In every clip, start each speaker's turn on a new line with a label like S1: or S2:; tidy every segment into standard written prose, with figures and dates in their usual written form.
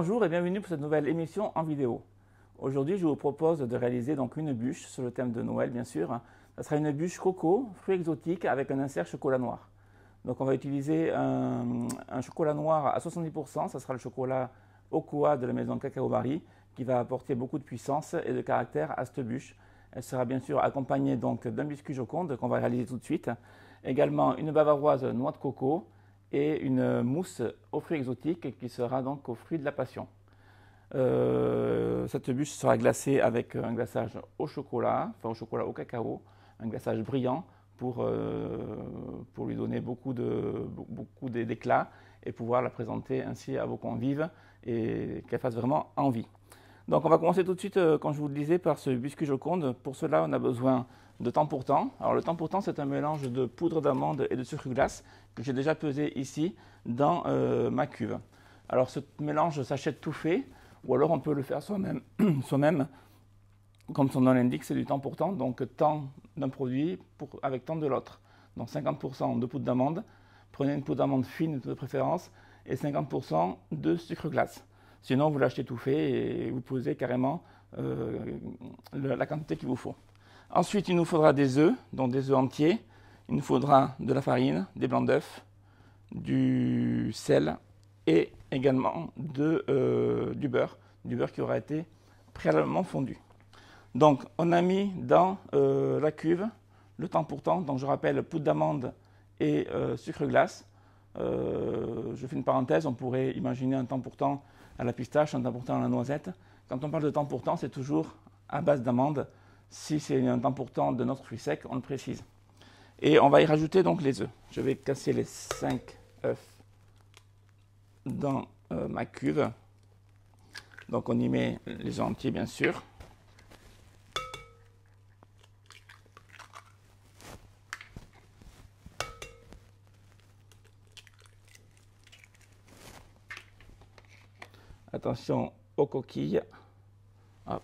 S1: Bonjour et bienvenue pour cette nouvelle émission en vidéo. Aujourd'hui, je vous propose de réaliser donc une bûche sur le thème de Noël, bien sûr. Ce sera une bûche coco, fruits exotiques avec un insert chocolat noir. Donc on va utiliser un chocolat noir à 70%, ça sera le chocolat Ocoa de la maison Cacao Barry, qui va apporter beaucoup de puissance et de caractère à cette bûche. Elle sera bien sûr accompagnée donc d'un biscuit Joconde qu'on va réaliser tout de suite. Également une bavaroise noix de coco et une mousse aux fruits exotiques qui sera donc aux fruits de la passion. Cette bûche sera glacée avec un glaçage au chocolat, enfin au chocolat au cacao, un glaçage brillant pour lui donner beaucoup d'éclat et pouvoir la présenter ainsi à vos convives et qu'elle fasse vraiment envie. Donc on va commencer tout de suite, comme je vous le disais, par ce biscuit Joconde. Pour cela, on a besoin de temps pour temps. Alors le temps pour temps, c'est un mélange de poudre d'amande et de sucre glace que j'ai déjà pesé ici dans ma cuve. Alors ce mélange s'achète tout fait, ou alors on peut le faire soi-même. Comme son nom l'indique, c'est du temps pour temps, donc temps d'un produit avec temps de l'autre. Donc 50% de poudre d'amande, prenez une poudre d'amande fine de préférence, et 50% de sucre glace. Sinon, vous l'achetez tout fait et vous posez carrément la quantité qu'il vous faut. Ensuite, il nous faudra des œufs, donc des œufs entiers. Il nous faudra de la farine, des blancs d'œufs, du sel et également du beurre qui aura été préalablement fondu. Donc, on a mis dans la cuve le temps pour temps. Donc, je rappelle, poudre d'amande et sucre glace. Je fais une parenthèse, on pourrait imaginer un temps pour temps à la pistache, un temps pour temps à la noisette. Quand on parle de temps pour temps, c'est toujours à base d'amande. Si c'est un temps pour temps de notre fruit sec, on le précise. Et on va y rajouter donc les œufs. Je vais casser les 5 œufs dans ma cuve. Donc on y met les œufs entiers, bien sûr. Attention aux coquilles. Hop.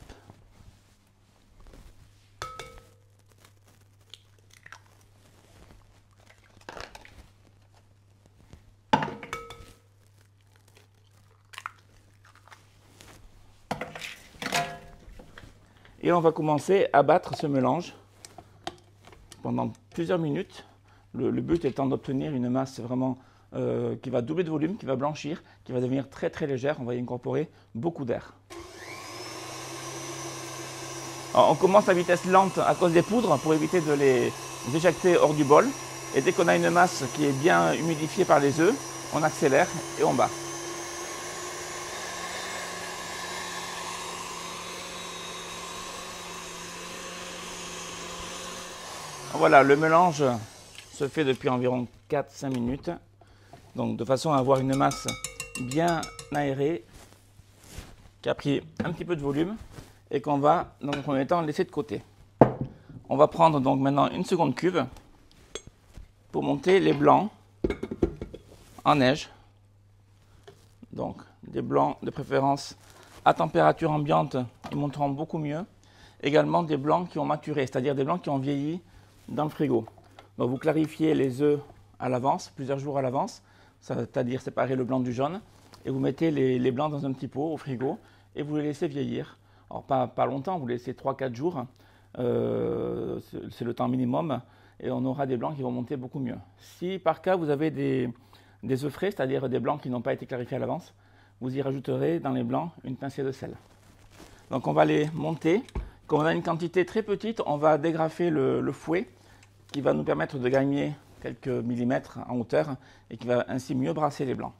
S1: Et on va commencer à battre ce mélange pendant plusieurs minutes. Le but étant d'obtenir une masse vraiment qui va doubler de volume, qui va blanchir, qui va devenir très très légère. On va y incorporer beaucoup d'air. On commence à vitesse lente à cause des poudres pour éviter de les éjecter hors du bol. Et dès qu'on a une masse qui est bien humidifiée par les œufs, on accélère et on bat. Voilà, le mélange se fait depuis environ 4-5 minutes. Donc de façon à avoir une masse bien aérée, qui a pris un petit peu de volume et qu'on va dans un premier temps laisser de côté. On va prendre donc maintenant une seconde cuve pour monter les blancs en neige. Donc des blancs de préférence à température ambiante, ils monteront beaucoup mieux. Également des blancs qui ont maturé, c'est-à-dire des blancs qui ont vieilli dans le frigo. Donc vous clarifiez les œufs à l'avance, plusieurs jours à l'avance, c'est-à-dire séparer le blanc du jaune, et vous mettez les blancs dans un petit pot au frigo et vous les laissez vieillir. Alors pas longtemps, vous les laissez 3-4 jours, c'est le temps minimum, et on aura des blancs qui vont monter beaucoup mieux. Si par cas vous avez des œufs frais, c'est-à-dire des blancs qui n'ont pas été clarifiés à l'avance, vous y rajouterez dans les blancs une pincée de sel. Donc on va les monter. Comme on a une quantité très petite, on va dégrafer le fouet qui va nous permettre de gagner quelques millimètres en hauteur et qui va ainsi mieux brasser les blancs.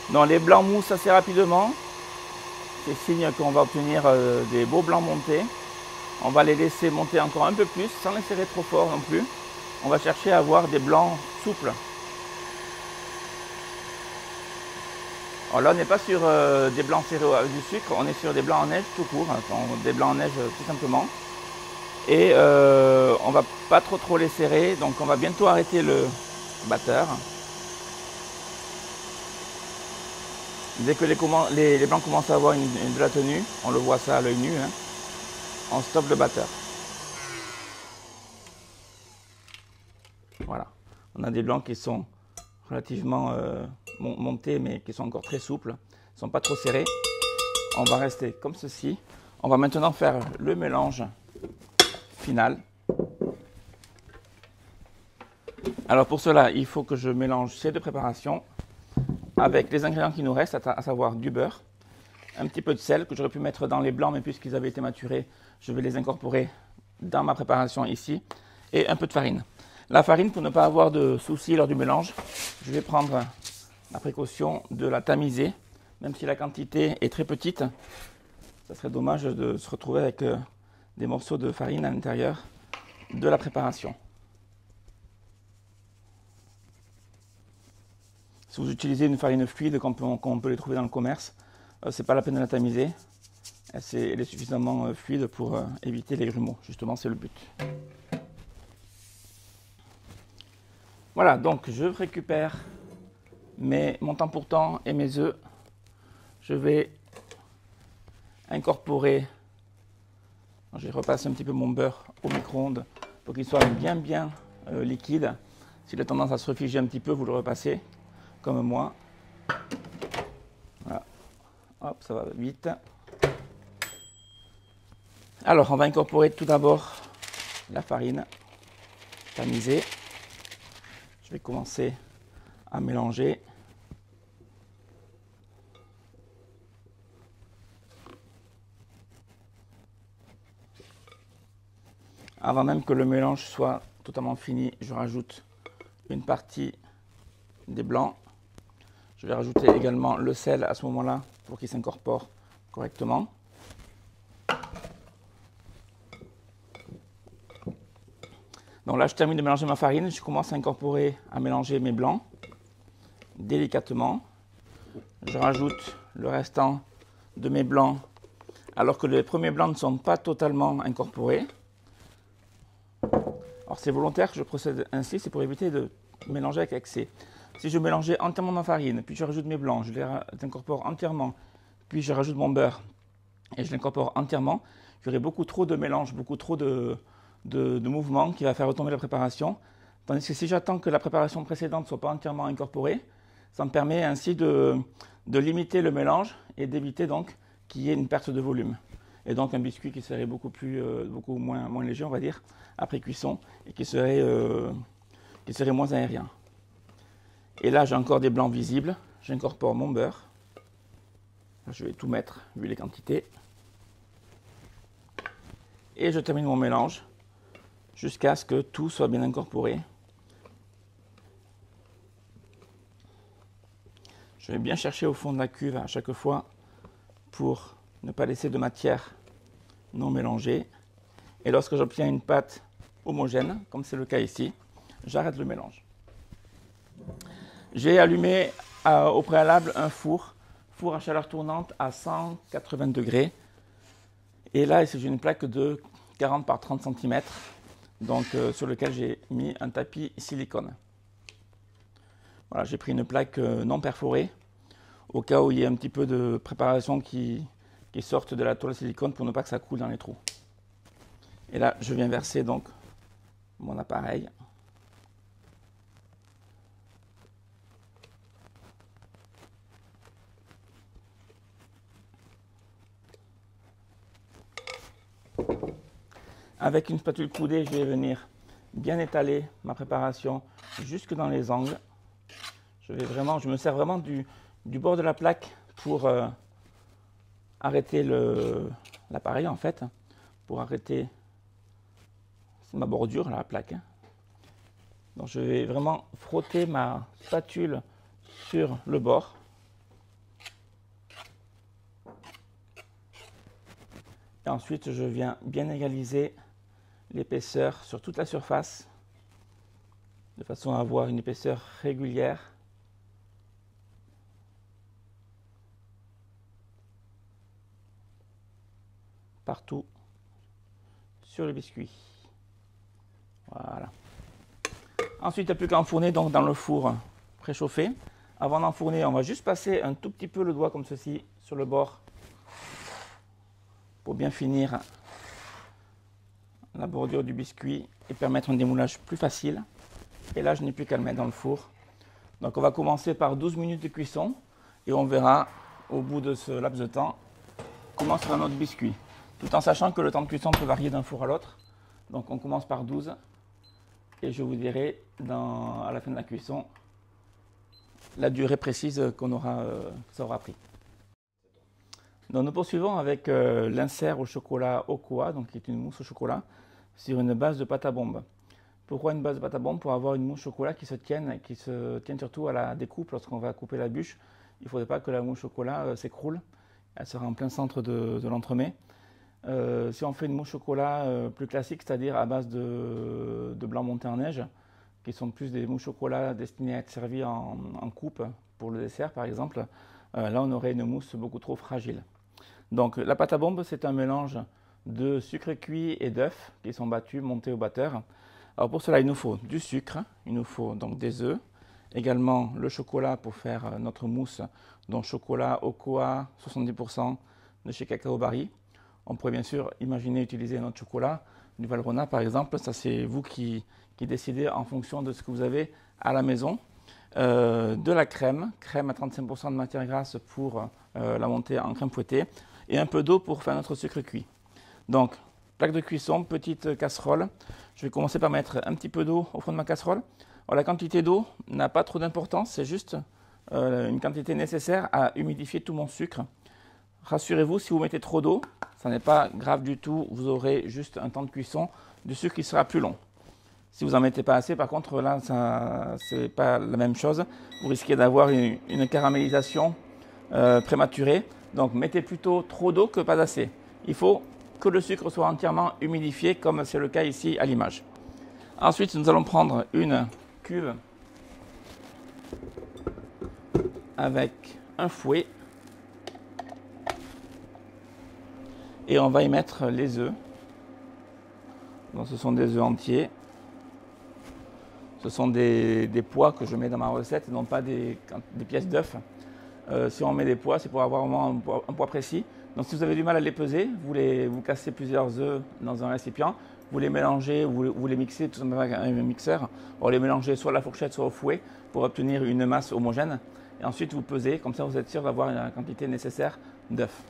S1: Donc les blancs moussent assez rapidement. C'est signe qu'on va obtenir des beaux blancs montés. On va les laisser monter encore un peu plus, sans les serrer trop fort non plus. on va chercher à avoir des blancs souples. Alors là, on n'est pas sur des blancs serrés avec du sucre, on est sur des blancs en neige tout court, des blancs en neige tout simplement. Et on va pas trop les serrer, donc on va bientôt arrêter le batteur. Dès que les blancs commencent à avoir de la tenue, on le voit ça à l'œil nu, hein, on stoppe le batteur. Voilà, on a des blancs qui sont relativement montés mais qui sont encore très souples, ils ne sont pas trop serrés. On va rester comme ceci. On va maintenant faire le mélange final. Alors pour cela, il faut que je mélange ces deux préparations avec les ingrédients qui nous restent, à savoir du beurre, un petit peu de sel que j'aurais pu mettre dans les blancs, mais puisqu'ils avaient été maturés, je vais les incorporer dans ma préparation ici, et un peu de farine. La farine, pour ne pas avoir de soucis lors du mélange, je vais prendre la précaution de la tamiser, même si la quantité est très petite. Ça serait dommage de se retrouver avec des morceaux de farine à l'intérieur de la préparation. Si vous utilisez une farine fluide, comme on peut les trouver dans le commerce, c'est pas la peine de la tamiser. Elle est suffisamment fluide pour éviter les grumeaux. Justement, c'est le but. Voilà, donc je récupère mon temps pour temps et mes œufs. Je vais incorporer, je repasse un petit peu mon beurre au micro-ondes pour qu'il soit bien liquide. S'il a tendance à se refiger un petit peu, vous le repassez, comme moi. Voilà. Hop, ça va vite. Alors, on va incorporer tout d'abord la farine tamisée. Je vais commencer à mélanger. Avant même que le mélange soit totalement fini, je rajoute une partie des blancs. Je vais rajouter également le sel à ce moment-là pour qu'il s'incorpore correctement. Donc là, je termine de mélanger ma farine. Je commence à mélanger mes blancs délicatement. Je rajoute le restant de mes blancs alors que les premiers blancs ne sont pas totalement incorporés. Alors c'est volontaire que je procède ainsi, c'est pour éviter de mélanger avec excès. Si je mélangeais entièrement ma farine, puis je rajoute mes blancs, je les incorpore entièrement, puis je rajoute mon beurre et je l'incorpore entièrement, il y aurait beaucoup trop de mélange, beaucoup trop de mouvements qui va faire retomber la préparation. Tandis que si j'attends que la préparation précédente ne soit pas entièrement incorporée, ça me permet ainsi de limiter le mélange et d'éviter donc qu'il y ait une perte de volume. Et donc un biscuit qui serait beaucoup moins léger, on va dire, après cuisson, et qui serait moins aérien. Et là, j'ai encore des blancs visibles. J'incorpore mon beurre. Je vais tout mettre, vu les quantités. Et je termine mon mélange jusqu'à ce que tout soit bien incorporé. Je vais bien chercher au fond de la cuve à chaque fois pour ne pas laisser de matière non mélangée. Et lorsque j'obtiens une pâte homogène, comme c'est le cas ici, j'arrête le mélange. J'ai allumé au préalable un four à chaleur tournante à 180 degrés. Et là, j'ai une plaque de 40 par 30 cm, donc, sur lequel j'ai mis un tapis silicone. Voilà, j'ai pris une plaque non perforée, au cas où il y a un petit peu de préparation qui sortent de la toile silicone pour ne pas que ça coule dans les trous. Et là, je viens verser donc mon appareil. Avec une spatule coudée, je vais venir bien étaler ma préparation jusque dans les angles. Je me sers vraiment du bord de la plaque pour arrêter l'appareil en fait, pour arrêter ma bordure, la plaque. Donc je vais vraiment frotter ma spatule sur le bord. Et ensuite, je viens bien égaliser l'épaisseur sur toute la surface de façon à avoir une épaisseur régulière. Partout sur le biscuit. Voilà. Ensuite, il n'y a plus qu'à enfourner donc dans le four préchauffé. Avant d'enfourner, on va juste passer un tout petit peu le doigt comme ceci sur le bord pour bien finir la bordure du biscuit et permettre un démoulage plus facile. Et là, je n'ai plus qu'à le mettre dans le four. Donc on va commencer par 12 minutes de cuisson et on verra au bout de ce laps de temps comment sera notre biscuit. Tout en sachant que le temps de cuisson peut varier d'un four à l'autre. Donc on commence par 12 et je vous dirai à la fin de la cuisson la durée précise que ça aura pris. Donc nous poursuivons avec l'insert au chocolat Ocoa, donc qui est une mousse au chocolat, sur une base de pâte à bombe. Pourquoi une base de pâte à bombe? Pour avoir une mousse au chocolat qui se tienne surtout à la découpe lorsqu'on va couper la bûche. Il ne faudrait pas que la mousse au chocolat s'écroule, elle sera en plein centre de l'entremets. Si on fait une mousse au chocolat plus classique, c'est-à-dire à base de blanc monté en neige, qui sont plus des mousses au chocolat destinées à être servies en coupe pour le dessert par exemple, là on aurait une mousse beaucoup trop fragile. Donc la pâte à bombe, c'est un mélange de sucre cuit et d'œufs qui sont battus, montés au batteur. Alors pour cela, il nous faut du sucre, il nous faut donc des œufs, également le chocolat pour faire notre mousse, donc chocolat Ocoa 70% de chez Cacao Barry. On pourrait bien sûr imaginer utiliser notre chocolat, du Valrhona par exemple, ça c'est vous qui décidez en fonction de ce que vous avez à la maison. De la crème à 35% de matière grasse pour la monter en crème fouettée, et un peu d'eau pour faire notre sucre cuit. Donc, plaque de cuisson, petite casserole. Je vais commencer par mettre un petit peu d'eau au fond de ma casserole. Alors, la quantité d'eau n'a pas trop d'importance, c'est juste une quantité nécessaire à humidifier tout mon sucre. Rassurez-vous, si vous mettez trop d'eau, ça n'est pas grave du tout, vous aurez juste un temps de cuisson du sucre qui sera plus long. Si vous n'en mettez pas assez, par contre, là, ce n'est pas la même chose. Vous risquez d'avoir une caramélisation prématurée. Donc, mettez plutôt trop d'eau que pas assez. Il faut que le sucre soit entièrement humidifié, comme c'est le cas ici à l'image. Ensuite, nous allons prendre une cuve avec un fouet et on va y mettre les œufs. Donc, ce sont des œufs entiers. Ce sont des pois que je mets dans ma recette, non pas des pièces d'œufs. Si on met des pois, c'est pour avoir vraiment un poids précis. Donc si vous avez du mal à les peser, vous cassez plusieurs œufs dans un récipient, vous les mélangez, vous les mixez tout simplement avec un mixeur. Vous les mélangez soit à la fourchette, soit au fouet pour obtenir une masse homogène. Et ensuite vous pesez, comme ça vous êtes sûr d'avoir la quantité nécessaire d'œufs.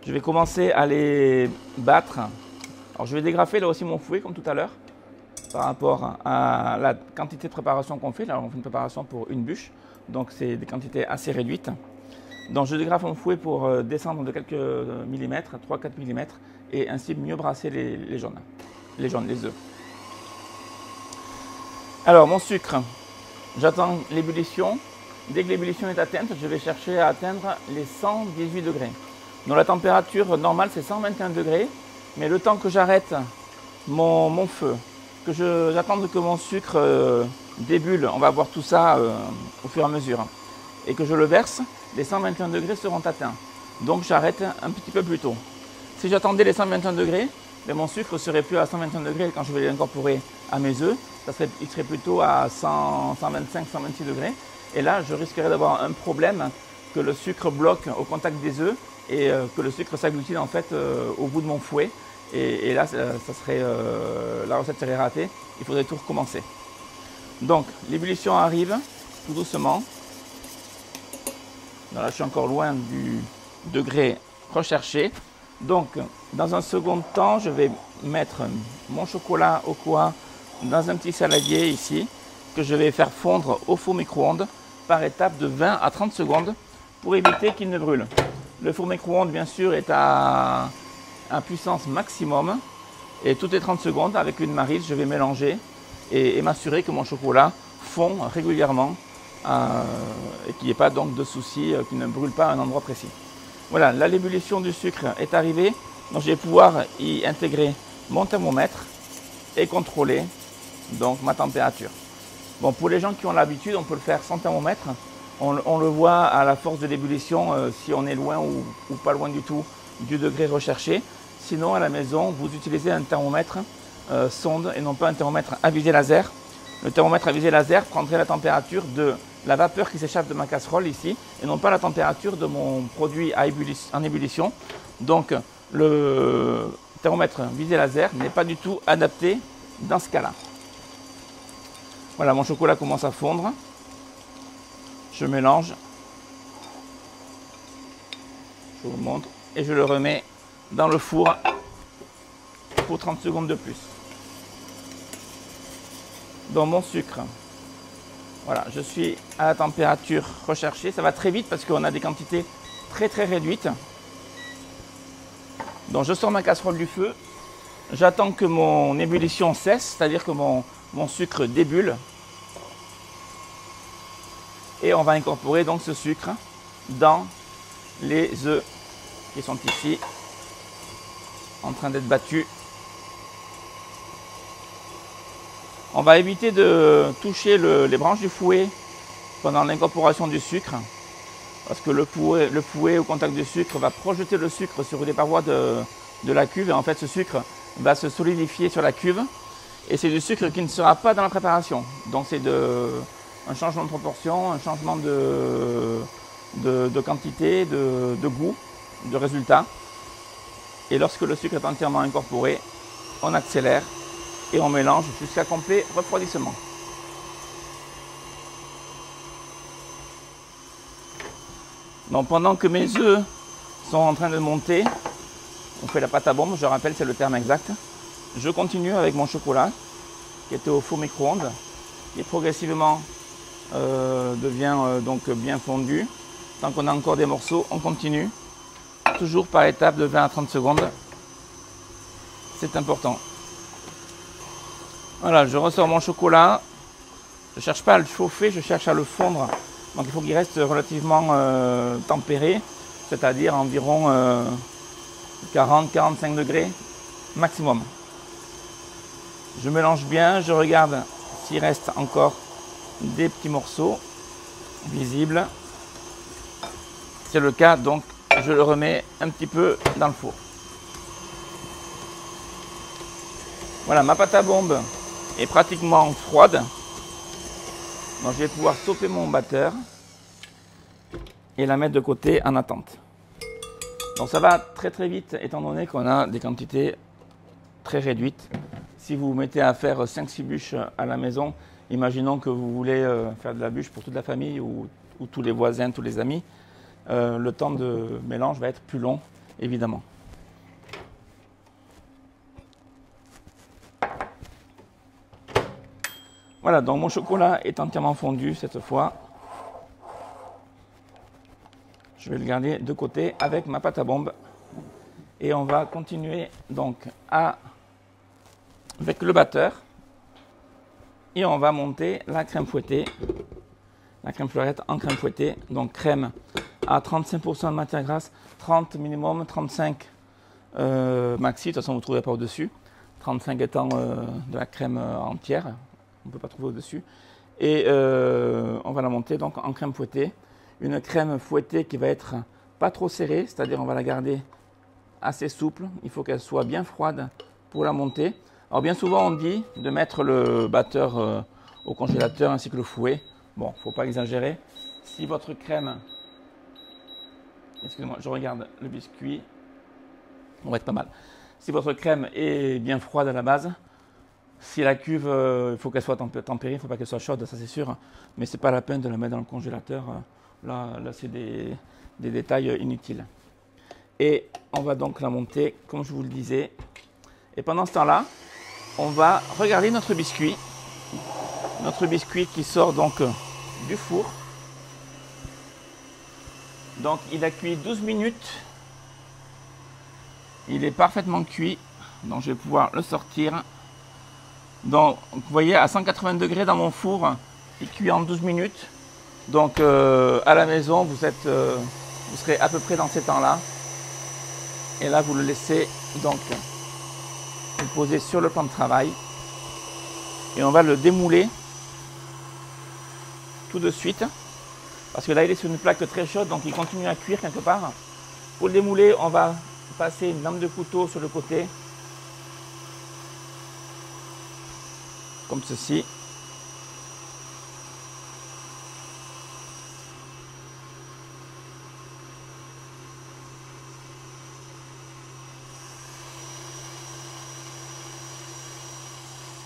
S1: Je vais commencer à les battre. Alors je vais dégrafer là aussi mon fouet comme tout à l'heure par rapport à la quantité de préparation qu'on fait. Là on fait une préparation pour une bûche, donc c'est des quantités assez réduites. Donc je dégrafe mon fouet pour descendre de quelques millimètres, 3-4 mm, et ainsi mieux brasser les œufs. Alors mon sucre, j'attends l'ébullition. Dès que l'ébullition est atteinte, je vais chercher à atteindre les 118 degrés. Donc la température normale c'est 121 degrés, mais le temps que j'arrête mon feu, que j'attende que mon sucre débulle, on va voir tout ça au fur et à mesure, et que je le verse, les 121 degrés seront atteints. Donc j'arrête un petit peu plus tôt. Si j'attendais les 121 degrés, ben mon sucre serait plus à 121 degrés quand je vais l'incorporer à mes œufs, il serait plutôt à 125, 126 degrés. Et là, je risquerais d'avoir un problème, que le sucre bloque au contact des œufs et que le sucre s'agglutine en fait au bout de mon fouet. Et là, la recette serait ratée. Il faudrait tout recommencer. Donc, l'ébullition arrive tout doucement. Là, je suis encore loin du degré recherché. Donc, dans un second temps, je vais mettre mon chocolat Ocoa dans un petit saladier ici, que je vais faire fondre au four micro-ondes par étape de 20 à 30 secondes pour éviter qu'il ne brûle. Le four micro-ondes, bien sûr, est à puissance maximum. Et toutes les 30 secondes, avec une maryse, je vais mélanger et m'assurer que mon chocolat fond régulièrement et qu'il n'y ait pas donc de soucis, qu'il ne brûle pas à un endroit précis. Voilà, là l'ébullition du sucre est arrivée, donc je vais pouvoir y intégrer mon thermomètre et contrôler donc ma température. Bon, pour les gens qui ont l'habitude, on peut le faire sans thermomètre. On le voit à la force de l'ébullition, si on est loin ou pas loin du tout du degré recherché. Sinon, à la maison, vous utilisez un thermomètre sonde et non pas un thermomètre à visée laser. Le thermomètre à visée laser prendrait la température de la vapeur qui s'échappe de ma casserole ici et non pas la température de mon produit en ébullition. Donc, le thermomètre visée laser n'est pas du tout adapté dans ce cas-là. Voilà, mon chocolat commence à fondre. Je mélange. Je vous montre. Et je le remets dans le four pour 30 secondes de plus. Dans mon sucre. Voilà, je suis à la température recherchée. Ça va très vite parce qu'on a des quantités très réduites. Donc je sors ma casserole du feu. J'attends que mon ébullition cesse, c'est-à-dire que mon sucre débulle. Et on va incorporer donc ce sucre dans les œufs qui sont ici, en train d'être battus. On va éviter de toucher les branches du fouet pendant l'incorporation du sucre, parce que le fouet au contact du sucre va projeter le sucre sur les parois de la cuve, et en fait ce sucre va se solidifier sur la cuve, et c'est du sucre qui ne sera pas dans la préparation. Donc c'est un changement de proportion, un changement de quantité, de goût, de résultat. Et lorsque le sucre est entièrement incorporé, on accélère et on mélange jusqu'à complet refroidissement. Donc pendant que mes œufs sont en train de monter, on fait la pâte à bombe, je rappelle c'est le terme exact. Je continue avec mon chocolat qui était au four micro-ondes, qui progressivement devient donc bien fondu. Tant qu'on a encore des morceaux, on continue. Toujours par étapes de 20 à 30 secondes. C'est important. Voilà, je ressors mon chocolat. Je ne cherche pas à le chauffer, je cherche à le fondre. Donc il faut qu'il reste relativement tempéré, c'est-à-dire environ 40-45 degrés maximum. Je mélange bien, je regarde s'il reste encore des petits morceaux visibles. C'est le cas, donc je le remets un petit peu dans le four. Voilà, ma pâte à bombe est pratiquement froide. Donc je vais pouvoir stopper mon batteur et la mettre de côté en attente. Donc ça va très vite étant donné qu'on a des quantités très réduites. Si vous vous mettez à faire 5-6 bûches à la maison, imaginons que vous voulez faire de la bûche pour toute la famille ou tous les voisins, tous les amis, le temps de mélange va être plus long, évidemment. Voilà, donc mon chocolat est entièrement fondu cette fois. Je vais le garder de côté avec ma pâte à bombe. Et on va continuer donc avec le batteur. Et on va monter la crème fouettée. La crème fleurette en crème fouettée. Donc crème à 35% de matière grasse, 30 minimum, 35 maxi. De toute façon, vous ne trouverez pas au-dessus. 35 étant de la crème entière. On ne peut pas trouver au-dessus. Et on va la monter donc en crème fouettée. Une crème fouettée qui va être pas trop serrée, c'est-à-dire on va la garder assez souple. Il faut qu'elle soit bien froide pour la monter. Alors bien souvent on dit de mettre le batteur au congélateur ainsi que le fouet. Bon, il ne faut pas exagérer. Si votre crème, excusez-moi, je regarde le biscuit, on va être pas mal. Si votre crème est bien froide à la base, si la cuve, il faut qu'elle soit tempérée, il ne faut pas qu'elle soit chaude, ça c'est sûr, mais ce n'est pas la peine de la mettre dans le congélateur. Là c'est des détails inutiles. Et on va donc la monter, comme je vous le disais. Et pendant ce temps-là, on va regarder notre biscuit. Notre biscuit qui sort donc du four. Donc il a cuit 12 minutes. Il est parfaitement cuit. Donc je vais pouvoir le sortir. Donc vous voyez à 180 degrés dans mon four, il cuit en 12 minutes. Donc à la maison, vous serez à peu près dans ces temps-là. Et là, vous le laissez donc vous poser sur le plan de travail. Et on va le démouler tout de suite. Parce que là, il est sur une plaque très chaude, donc il continue à cuire quelque part. Pour le démouler, on va passer une lame de couteau sur le côté. Comme ceci.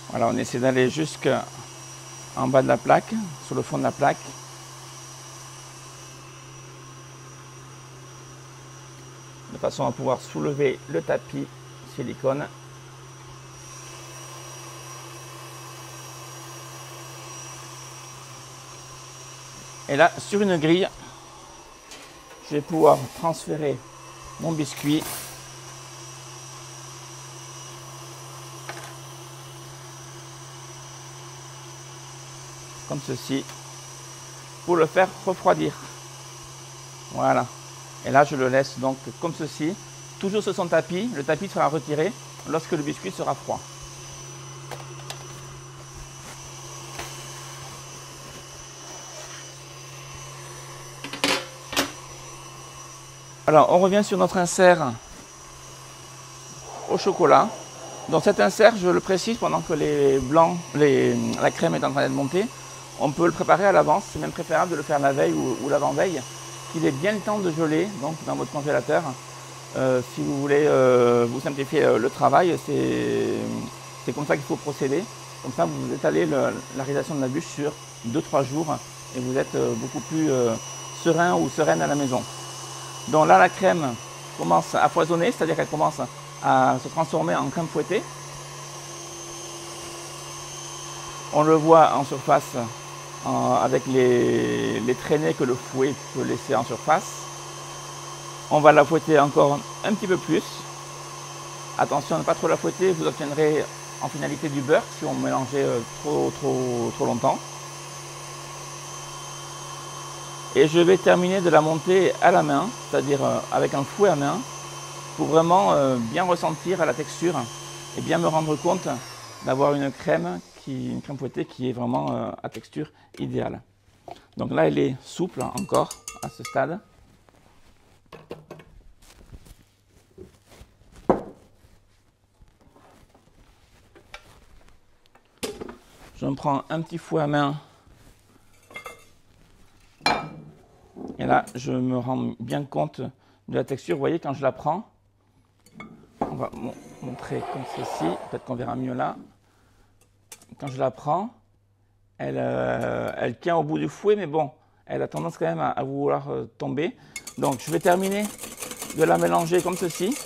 S1: Voilà, on essaie d'aller jusqu'en bas de la plaque, sur le fond de la plaque. De façon à pouvoir soulever le tapis silicone. Et là, sur une grille, je vais pouvoir transférer mon biscuit. Comme ceci, pour le faire refroidir. Voilà. Et là, je le laisse donc comme ceci, toujours sur son tapis. Le tapis sera retiré lorsque le biscuit sera froid. Alors, on revient sur notre insert au chocolat. Donc cet insert, je le précise, pendant que la crème est en train d'être montée, on peut le préparer à l'avance. C'est même préférable de le faire la veille ou l'avant-veille, qu'il ait bien le temps de geler donc dans votre congélateur. Si vous voulez vous simplifier le travail, c'est comme ça qu'il faut procéder. Comme ça, vous étalez la réalisation de la bûche sur 2-3 jours et vous êtes beaucoup plus serein ou sereine à la maison. Donc là, la crème commence à foisonner, c'est-à-dire qu'elle commence à se transformer en crème fouettée. On le voit en surface avec les traînées que le fouet peut laisser en surface. On va la fouetter encore un petit peu plus. Attention à ne pas trop la fouetter, vous obtiendrez en finalité du beurre si on mélangeait trop longtemps. Et je vais terminer de la monter à la main, c'est-à-dire avec un fouet à main, pour vraiment bien ressentir la texture et bien me rendre compte d'avoir une crème fouettée qui est vraiment à texture idéale. Donc là, elle est souple encore à ce stade. Je me prends un petit fouet à main. Et là, je me rends bien compte de la texture. Vous voyez, quand je la prends, on va montrer comme ceci. Peut-être qu'on verra mieux là. Quand je la prends, elle tient au bout du fouet, mais bon, elle a tendance quand même à vouloir tomber. Donc, je vais terminer de la mélanger comme ceci,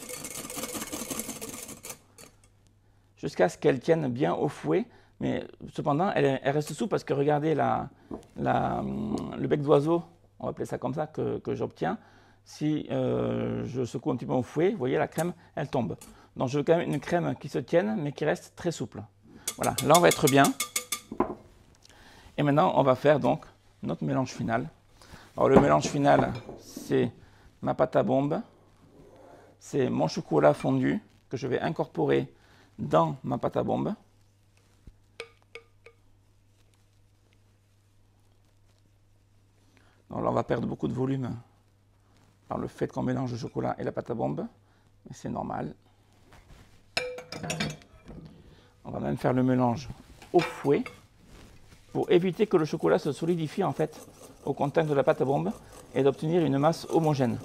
S1: jusqu'à ce qu'elle tienne bien au fouet. Mais cependant, elle reste souple parce que regardez le bec d'oiseau, on va appeler ça comme ça, que j'obtiens. Si je secoue un petit peu au fouet, vous voyez, la crème, elle tombe. Donc, je veux quand même une crème qui se tienne, mais qui reste très souple. Voilà, là, on va être bien. Et maintenant, on va faire donc notre mélange final. Alors, le mélange final, c'est ma pâte à bombe, c'est mon chocolat fondu que je vais incorporer dans ma pâte à bombe. Donc là, on va perdre beaucoup de volume par le fait qu'on mélange le chocolat et la pâte à bombe, mais c'est normal. On va même faire le mélange au fouet pour éviter que le chocolat se solidifie en fait au contact de la pâte à bombe et d'obtenir une masse homogène.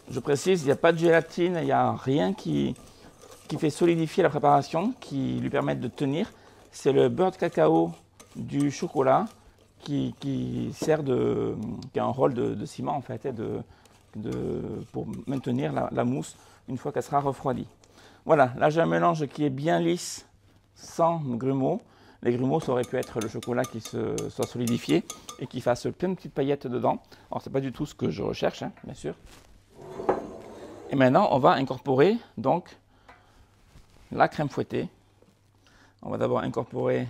S1: Je précise, il n'y a pas de gélatine, il n'y a rien qui fait solidifier la préparation, qui lui permette de tenir. C'est le beurre de cacao du chocolat qui a un rôle de ciment en fait, pour maintenir la mousse une fois qu'elle sera refroidie. Voilà, là j'ai un mélange qui est bien lisse, sans grumeaux. Les grumeaux, ça aurait pu être le chocolat qui soit solidifié et qui fasse plein de petites paillettes dedans. Alors, c'est pas du tout ce que je recherche, hein, bien sûr. Et maintenant, on va incorporer donc la crème fouettée. On va d'abord incorporer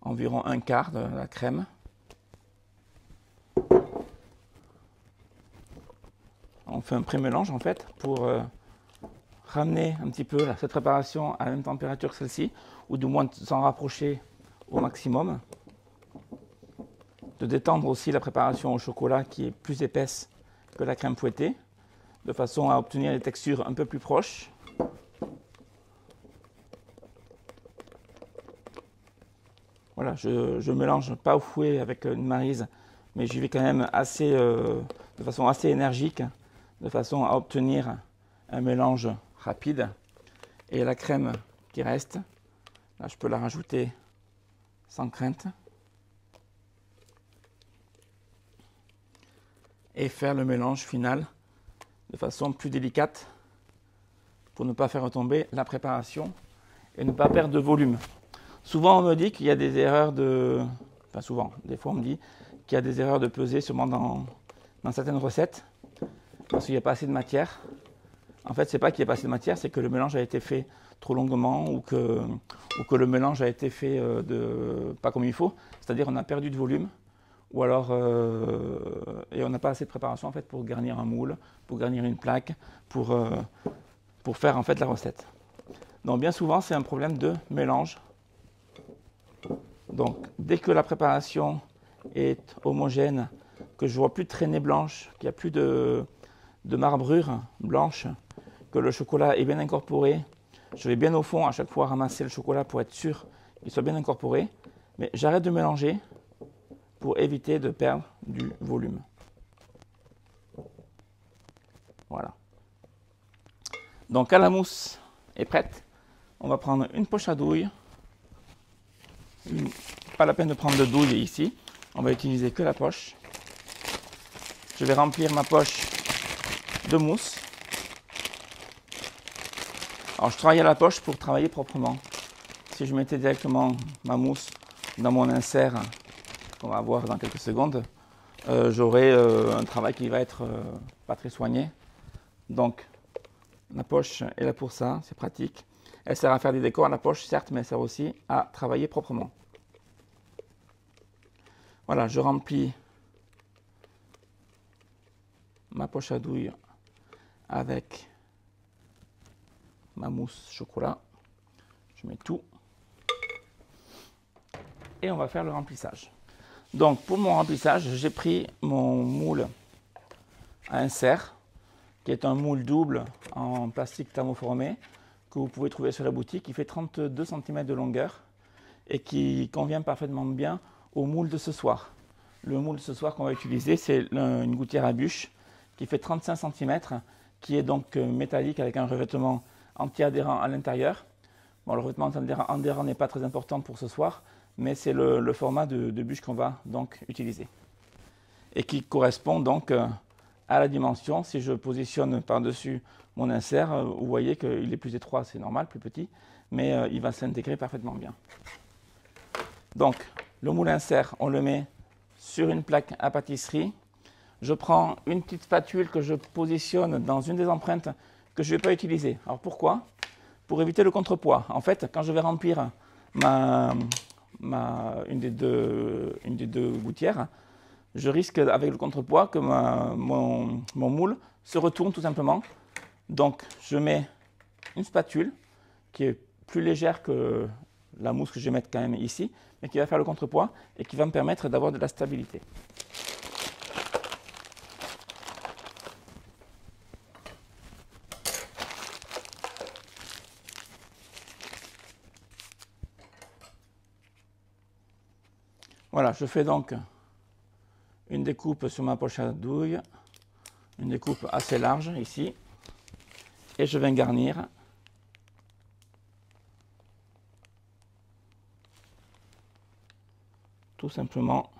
S1: environ un quart de la crème. On fait un pré-mélange en fait pour ramener un petit peu cette préparation à la même température que celle-ci, ou du moins s'en rapprocher au maximum. De détendre aussi la préparation au chocolat qui est plus épaisse que la crème fouettée, de façon à obtenir des textures un peu plus proches. Voilà, je mélange pas au fouet avec une maryse, mais j'y vais quand même de façon assez énergique, de façon à obtenir un mélange rapide. Et la crème qui reste, là je peux la rajouter sans crainte. Et faire le mélange final de façon plus délicate pour ne pas faire retomber la préparation et ne pas perdre de volume. Souvent on me dit qu'il y a des erreurs de... Enfin souvent, des fois on me dit qu'il y a des erreurs de pesée sûrement dans certaines recettes parce qu'il n'y a pas assez de matière. En fait, c'est pas qu'il n'y a pas assez de matière, c'est que le mélange a été fait trop longuement ou que le mélange a été fait pas comme il faut. C'est-à-dire on a perdu de volume ou alors et on n'a pas assez de préparation en fait pour garnir un moule, pour garnir une plaque, pour faire en fait la recette. Donc bien souvent c'est un problème de mélange. Donc dès que la préparation est homogène, que je vois plus de traînées blanches, qu'il n'y a plus de marbrure blanche, que le chocolat est bien incorporé, je vais bien au fond à chaque fois ramasser le chocolat pour être sûr qu'il soit bien incorporé, mais j'arrête de mélanger pour éviter de perdre du volume. Voilà. Donc quand la mousse est prête, on va prendre une poche à douille. Pas la peine de prendre de douille ici, on va utiliser que la poche. Je vais remplir ma poche de mousse. Alors je travaille à la poche pour travailler proprement. Si je mettais directement ma mousse dans mon insert, qu'on va voir dans quelques secondes, j'aurai un travail qui va être pas très soigné. Donc la poche est là pour ça, c'est pratique. Elle sert à faire des décors à la poche, certes, mais elle sert aussi à travailler proprement. Voilà, je remplis ma poche à douille avec ma mousse chocolat. Je mets tout. Et on va faire le remplissage. Donc pour mon remplissage, j'ai pris mon moule à insert, qui est un moule double en plastique thermoformé, que vous pouvez trouver sur la boutique. Il fait 32 cm de longueur et qui convient parfaitement bien au moule de ce soir. Le moule de ce soir qu'on va utiliser, c'est une gouttière à bûche qui fait 35 cm, qui est donc métallique avec un revêtement anti-adhérent à l'intérieur. Bon, le revêtement anti-adhérent n'est pas très important pour ce soir, mais c'est le format de bûche qu'on va donc utiliser. Et qui correspond donc à la dimension. Si je positionne par-dessus mon insert, vous voyez qu'il est plus étroit, c'est normal, plus petit, mais il va s'intégrer parfaitement bien. Donc, le moule insert, on le met sur une plaque à pâtisserie. Je prends une petite spatule que je positionne dans une des empreintes que je ne vais pas utiliser. Alors pourquoi? Pour éviter le contrepoids. En fait, quand je vais remplir une des deux gouttières, je risque avec le contrepoids que mon moule se retourne tout simplement. Donc je mets une spatule qui est plus légère que la mousse que je vais mettre quand même ici, mais qui va faire le contrepoids et qui va me permettre d'avoir de la stabilité. Voilà, je fais donc une découpe sur ma poche à douille, une découpe assez large ici, et je vais garnir tout simplement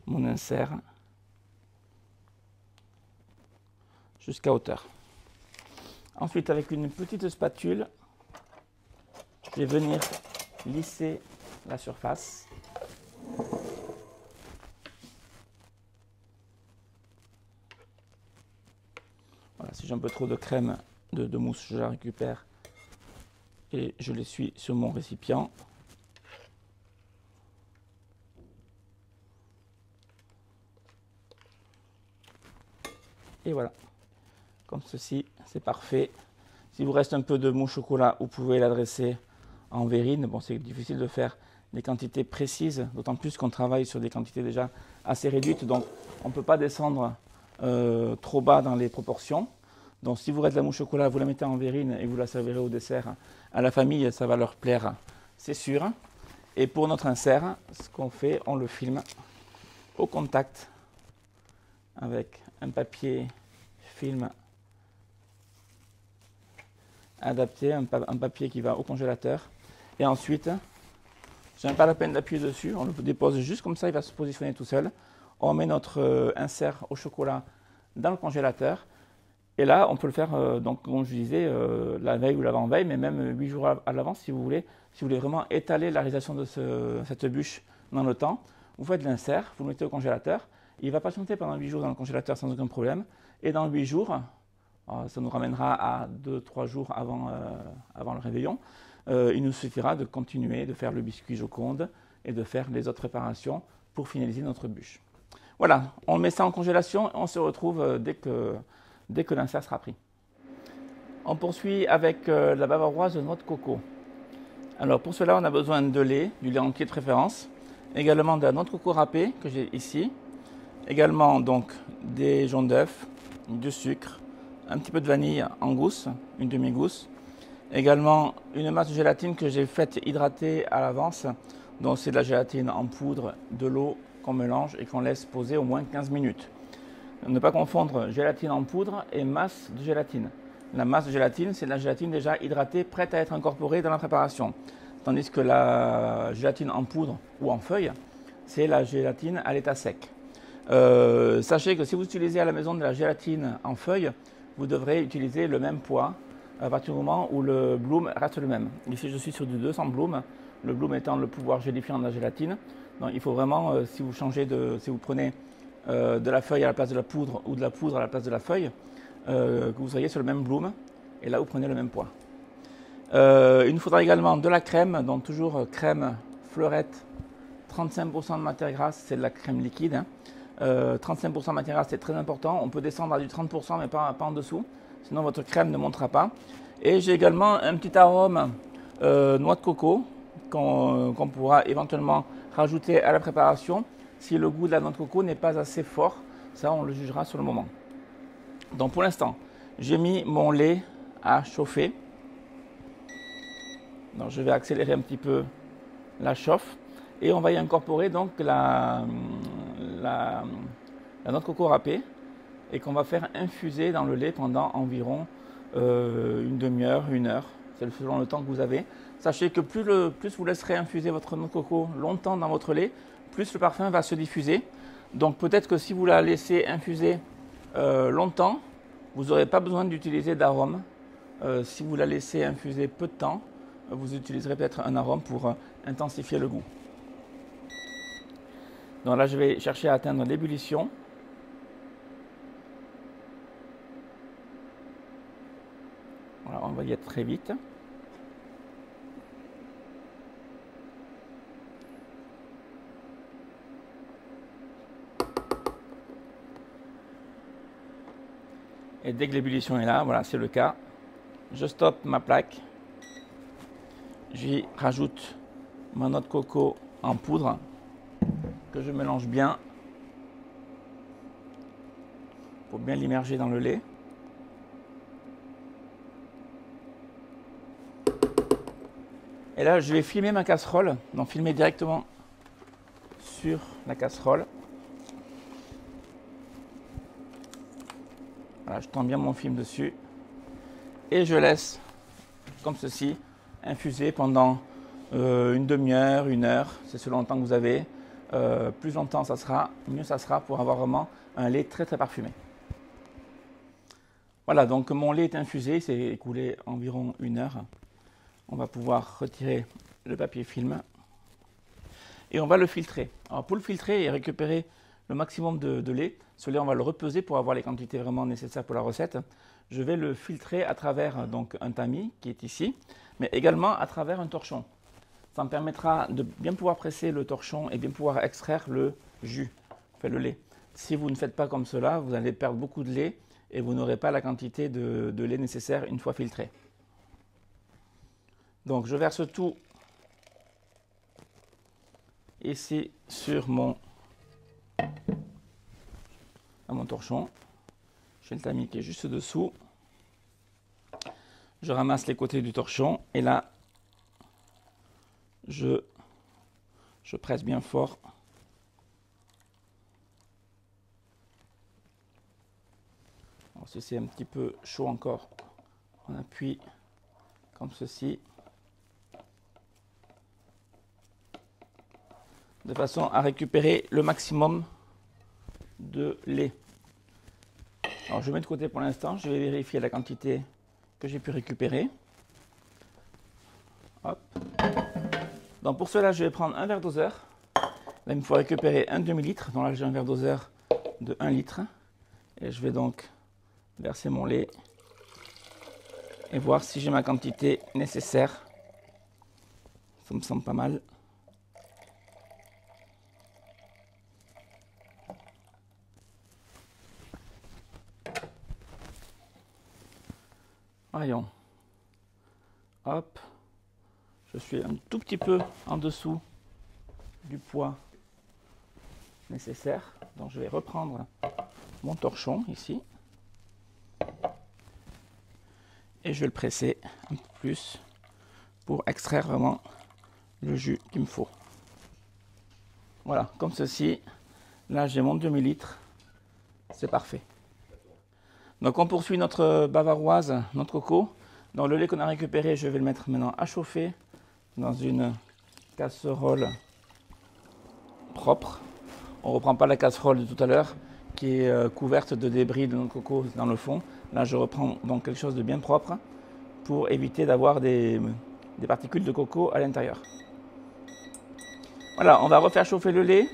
S1: mon insert jusqu'à hauteur. Ensuite, avec une petite spatule, je vais venir lisser la surface. Voilà, si j'ai un peu trop de crème, de mousse, je la récupère et je l'essuie sur mon récipient. Et voilà, comme ceci, c'est parfait. Si vous reste un peu de mousse au chocolat, vous pouvez l'adresser en verrine. Bon, c'est difficile de faire des quantités précises, d'autant plus qu'on travaille sur des quantités déjà assez réduites, donc on ne peut pas descendre trop bas dans les proportions. Donc si vous reste de la mousse au chocolat, vous la mettez en verrine et vous la servirez au dessert à la famille, ça va leur plaire, c'est sûr. Et pour notre insert, ce qu'on fait, on le filme au contact avec un papier film adapté, un papier qui va au congélateur. Et ensuite, je n'ai pas la peine d'appuyer dessus, on le dépose juste comme ça, il va se positionner tout seul. On met notre insert au chocolat dans le congélateur. Et là, on peut le faire, donc, comme je disais, la veille ou l'avant-veille, mais même 8 jours à l'avance si vous voulez. Si vous voulez vraiment étaler la réalisation de cette bûche dans le temps, vous faites l'insert, vous le mettez au congélateur. Il va patienter pendant 8 jours dans le congélateur sans aucun problème. Et dans 8 jours, ça nous ramènera à 2-3 jours avant le réveillon, il nous suffira de continuer de faire le biscuit Joconde et de faire les autres préparations pour finaliser notre bûche. Voilà, on met ça en congélation et on se retrouve dès que l'insert sera pris. On poursuit avec la bavaroise de noix de coco. Alors pour cela, on a besoin de lait, du lait entier de préférence, également de la noix de coco râpée que j'ai ici, également donc des jaunes d'œufs, du sucre, un petit peu de vanille en gousse, une demi-gousse, également une masse de gélatine que j'ai faite hydrater à l'avance, donc c'est de la gélatine en poudre, de l'eau qu'on mélange et qu'on laisse poser au moins 15 minutes. Ne pas confondre gélatine en poudre et masse de gélatine. La masse de gélatine, c'est de la gélatine déjà hydratée, prête à être incorporée dans la préparation. Tandis que la gélatine en poudre ou en feuille, c'est la gélatine à l'état sec. Sachez que si vous utilisez à la maison de la gélatine en feuille, vous devrez utiliser le même poids à partir du moment où le bloom reste le même. Ici, je suis sur du 200 bloom, le bloom étant le pouvoir gélifiant de la gélatine. Donc, il faut vraiment, si vous prenez de la feuille à la place de la poudre ou de la poudre à la place de la feuille, que vous soyez sur le même bloom, et là vous prenez le même poids. Il nous faudra également de la crème, donc toujours crème fleurette, 35% de matière grasse, c'est de la crème liquide. 35% de matière grasse, c'est très important, on peut descendre à du 30% mais pas en dessous, sinon votre crème ne montera pas. Et j'ai également un petit arôme noix de coco qu'on pourra éventuellement rajouter à la préparation si le goût de la noix de coco n'est pas assez fort. Ça, on le jugera sur le moment. Donc pour l'instant, j'ai mis mon lait à chauffer. Donc je vais accélérer un petit peu la chauffe et on va y incorporer donc la noix de coco râpée et qu'on va faire infuser dans le lait pendant environ une demi-heure, 1 heure. C'est selon le temps que vous avez. Sachez que plus vous laisserez infuser votre noix de coco longtemps dans votre lait, plus le parfum va se diffuser. Donc peut-être que si vous la laissez infuser longtemps, vous n'aurez pas besoin d'utiliser d'arôme. Si vous la laissez infuser peu de temps, vous utiliserez peut-être un arôme pour intensifier le goût. Donc là, je vais chercher à atteindre l'ébullition. Voilà, on va y être très vite. Et dès que l'ébullition est là, voilà, c'est le cas, je stoppe ma plaque, j'y rajoute ma noix de coco en poudre que je mélange bien pour bien l'immerger dans le lait. Et là, je vais filmer ma casserole, donc filmer directement sur la casserole. Voilà, je tends bien mon film dessus et je laisse, comme ceci, infuser pendant une demi-heure, 1 heure, c'est selon le temps que vous avez. Plus longtemps ça sera, mieux ça sera pour avoir vraiment un lait très très parfumé. Voilà, donc mon lait est infusé, il s'est écoulé environ 1 heure. On va pouvoir retirer le papier film et on va le filtrer. Alors pour le filtrer et récupérer le maximum de lait, ce lait on va le repeser pour avoir les quantités vraiment nécessaires pour la recette. Je vais le filtrer à travers donc un tamis qui est ici, mais également à travers un torchon. Ça me permettra de bien pouvoir presser le torchon et bien pouvoir extraire le jus, enfin le lait. Si vous ne faites pas comme cela, vous allez perdre beaucoup de lait et vous n'aurez pas la quantité de lait nécessaire une fois filtré. Donc je verse tout ici sur mon torchon. J'ai le tamis qui est juste dessous. Je ramasse les côtés du torchon et là, je presse bien fort. Alors, si c'est un petit peu chaud encore, on appuie comme ceci, de façon à récupérer le maximum de lait. Alors je mets de côté pour l'instant, je vais vérifier la quantité que j'ai pu récupérer. Hop. Donc pour cela, je vais prendre un verre doseur. Là, il me faut récupérer un demi-litre. Donc là, j'ai un verre doseur de 1 litre. Et je vais donc verser mon lait et voir si j'ai ma quantité nécessaire. Ça me semble pas mal. Voyons. Hop. Je suis un tout petit peu en dessous du poids nécessaire. Donc je vais reprendre mon torchon ici. Et je vais le presser un peu plus pour extraire vraiment le jus qu'il me faut. Voilà, comme ceci. Là, j'ai mon demi-litre. C'est parfait. Donc, on poursuit notre bavaroise, notre coco. Dans le lait qu'on a récupéré, je vais le mettre maintenant à chauffer dans une casserole propre. On ne reprend pas la casserole de tout à l'heure qui est couverte de débris de notre coco dans le fond. Là, je reprends donc quelque chose de bien propre pour éviter d'avoir des particules de coco à l'intérieur. Voilà, on va refaire chauffer le lait.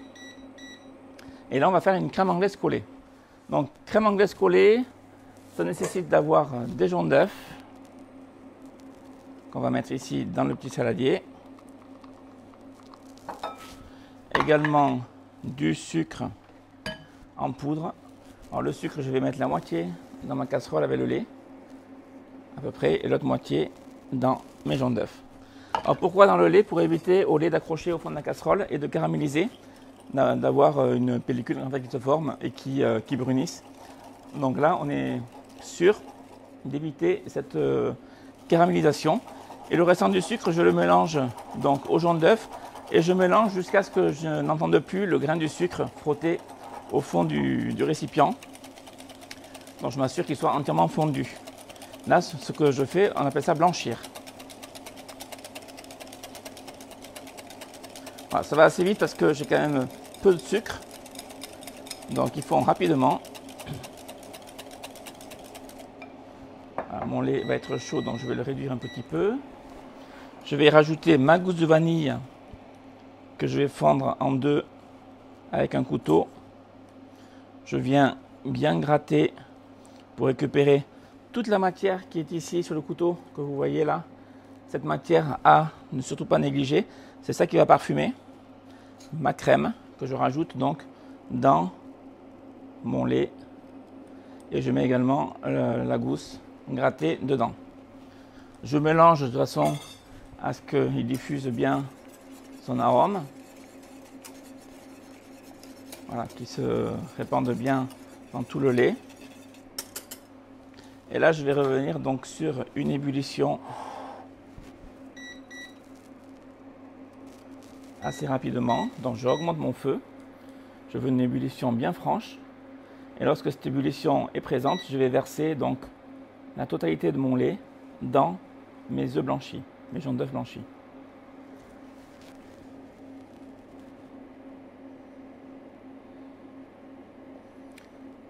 S1: Et là, on va faire une crème anglaise collée. Donc, crème anglaise collée, ça nécessite d'avoir des jaunes d'œufs qu'on va mettre ici dans le petit saladier. Également du sucre en poudre. Alors, le sucre, je vais mettre la moitié dans ma casserole avec le lait, à peu près, et l'autre moitié dans mes jaunes d'œufs. Alors, pourquoi dans le lait? Pour éviter au lait d'accrocher au fond de la casserole et de caraméliser, d'avoir une pellicule en fait, qui se forme et qui brunisse. Donc là, on est sûr d'éviter cette caramélisation. Et le restant du sucre, je le mélange donc au jaune d'œuf et je mélange jusqu'à ce que je n'entende plus le grain du sucre frotter au fond du récipient. Donc je m'assure qu'il soit entièrement fondu. Là, ce que je fais, on appelle ça blanchir. Voilà, ça va assez vite parce que j'ai quand même peu de sucre. Donc il faut rapidement. Voilà, mon lait va être chaud, donc je vais le réduire un petit peu. Je vais y rajouter ma gousse de vanille que je vais fendre en deux avec un couteau. Je viens bien gratter pour récupérer toute la matière qui est ici sur le couteau que vous voyez là. Cette matière à ne surtout pas négliger. C'est ça qui va parfumer ma crème que je rajoute donc dans mon lait. Et je mets également la gousse grattée dedans. Je mélange de façon à ce qu'il diffuse bien son arôme. Voilà, qui se répande bien dans tout le lait. Et là, je vais revenir donc sur une ébullition assez rapidement. Donc, j'augmente mon feu. Je veux une ébullition bien franche. Et lorsque cette ébullition est présente, je vais verser donc la totalité de mon lait dans mes œufs blanchis, mes jaunes d'œufs blanchis.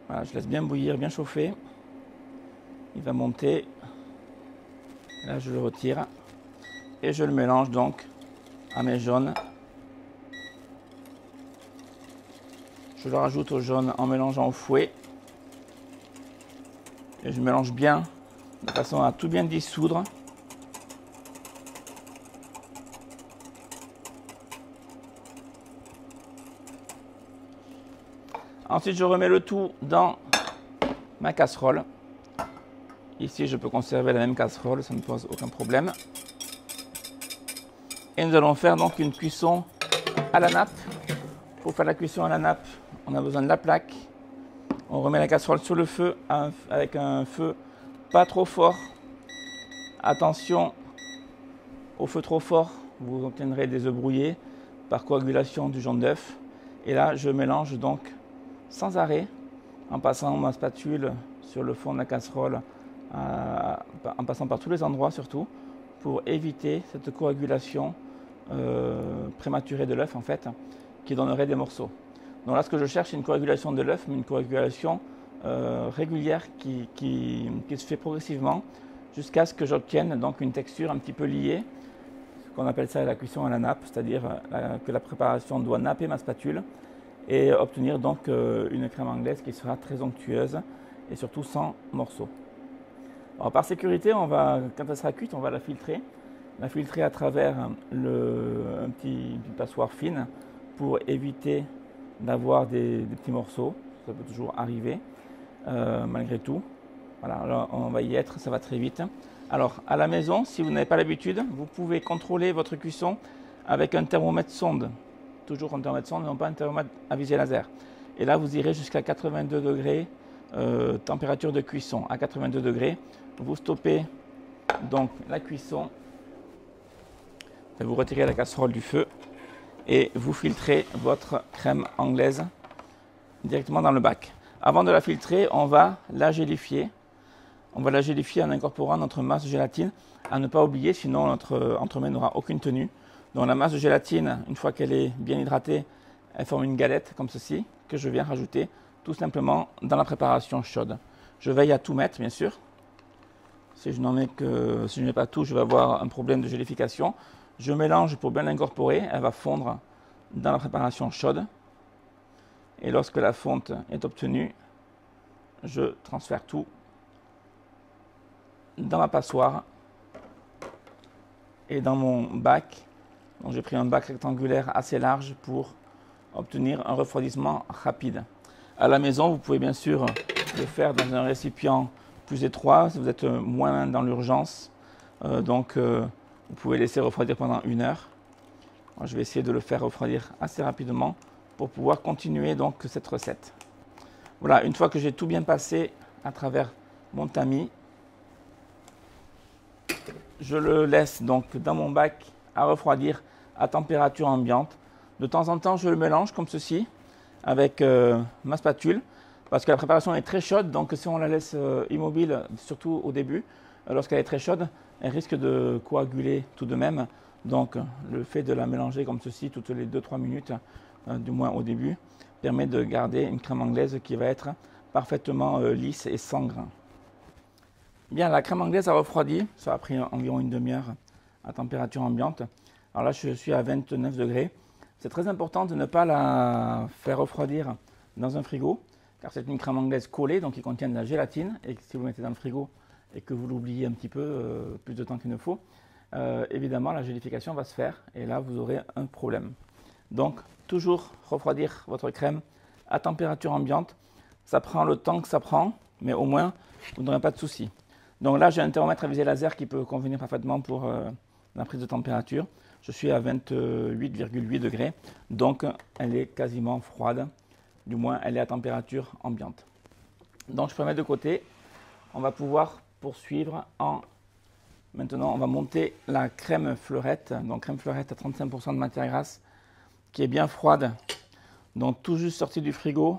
S1: Voilà, je laisse bien bouillir, bien chauffer. Il va monter. Là, je le retire. Et je le mélange donc à mes jaunes. Je le rajoute au jaune en mélangeant au fouet. Et je mélange bien de façon à tout bien dissoudre. Ensuite, je remets le tout dans ma casserole. Ici, je peux conserver la même casserole, ça ne pose aucun problème. Et nous allons faire donc une cuisson à la nappe. Pour faire la cuisson à la nappe, on a besoin de la plaque. On remet la casserole sur le feu avec un feu pas trop fort. Attention au feu trop fort, vous obtiendrez des œufs brouillés par coagulation du jaune d'œuf. Et là, je mélange donc sans arrêt en passant ma spatule sur le fond de la casserole, en passant par tous les endroits surtout, pour éviter cette coagulation prématurée de l'œuf en fait, qui donnerait des morceaux. Donc là, ce que je cherche, c'est une coagulation de l'œuf, mais une coagulation régulière qui se fait progressivement jusqu'à ce que j'obtienne donc une texture un petit peu liée, ce qu'on appelle ça la cuisson à la nappe, c'est-à-dire que la préparation doit napper ma spatule et obtenir donc une crème anglaise qui sera très onctueuse et surtout sans morceaux. Alors par sécurité, quand elle sera cuite, on va la filtrer à travers une petite passoire fine pour éviter d'avoir des petits morceaux. Ça peut toujours arriver malgré tout. Voilà, alors on va y être, ça va très vite. Alors à la maison, si vous n'avez pas l'habitude, vous pouvez contrôler votre cuisson avec un thermomètre sonde. Toujours un thermomètre sonde, non pas un thermomètre à visée laser. Et là, vous irez jusqu'à 82 degrés, température de cuisson. À 82 degrés, vous stoppez donc la cuisson. Vous retirez la casserole du feu et vous filtrez votre crème anglaise directement dans le bac. Avant de la filtrer, on va la gélifier. On va la gélifier en incorporant notre masse de gélatine. À ne pas oublier, sinon notre entremets n'aura aucune tenue. Donc la masse de gélatine, une fois qu'elle est bien hydratée, elle forme une galette comme ceci, que je viens rajouter tout simplement dans la préparation chaude. Je veille à tout mettre, bien sûr. Si je ne mets pas tout, je vais avoir un problème de gélification. Je mélange pour bien l'incorporer, elle va fondre dans la préparation chaude. Et lorsque la fonte est obtenue, je transfère tout dans ma passoire et dans mon bac. Donc j'ai pris un bac rectangulaire assez large pour obtenir un refroidissement rapide. À la maison, vous pouvez bien sûr le faire dans un récipient plus étroit si vous êtes moins dans l'urgence. Vous pouvez laisser refroidir pendant 1 heure. Moi, je vais essayer de le faire refroidir assez rapidement pour pouvoir continuer donc cette recette. Voilà, une fois que j'ai tout bien passé à travers mon tamis, je le laisse donc dans mon bac à refroidir à température ambiante. De temps en temps, je le mélange comme ceci avec ma spatule parce que la préparation est très chaude. Donc, si on la laisse immobile, surtout au début, lorsqu'elle est très chaude, elle risque de coaguler tout de même. Donc, le fait de la mélanger comme ceci toutes les 2-3 minutes, du moins au début, permet de garder une crème anglaise qui va être parfaitement lisse et sans grain. Bien, la crème anglaise a refroidi, ça a pris environ 1 demi-heure à température ambiante. Alors là, je suis à 29 degrés. C'est très important de ne pas la faire refroidir dans un frigo, car c'est une crème anglaise collée, donc qui contient de la gélatine. Et si vous le mettez dans le frigo et que vous l'oubliez un petit peu, plus de temps qu'il ne faut, évidemment, la gélification va se faire et là, vous aurez un problème. Donc, toujours refroidir votre crème à température ambiante. Ça prend le temps que ça prend, mais au moins, vous n'aurez pas de soucis. Donc là, j'ai un thermomètre à visée laser qui peut convenir parfaitement pour la prise de température. Je suis à 28,8 degrés, donc elle est quasiment froide. Du moins, elle est à température ambiante. Donc, je peux mettre de côté. On va pouvoir poursuivre Maintenant, on va monter la crème fleurette. Donc, crème fleurette à 35% de matière grasse qui est bien froide. Donc, tout juste sortie du frigo.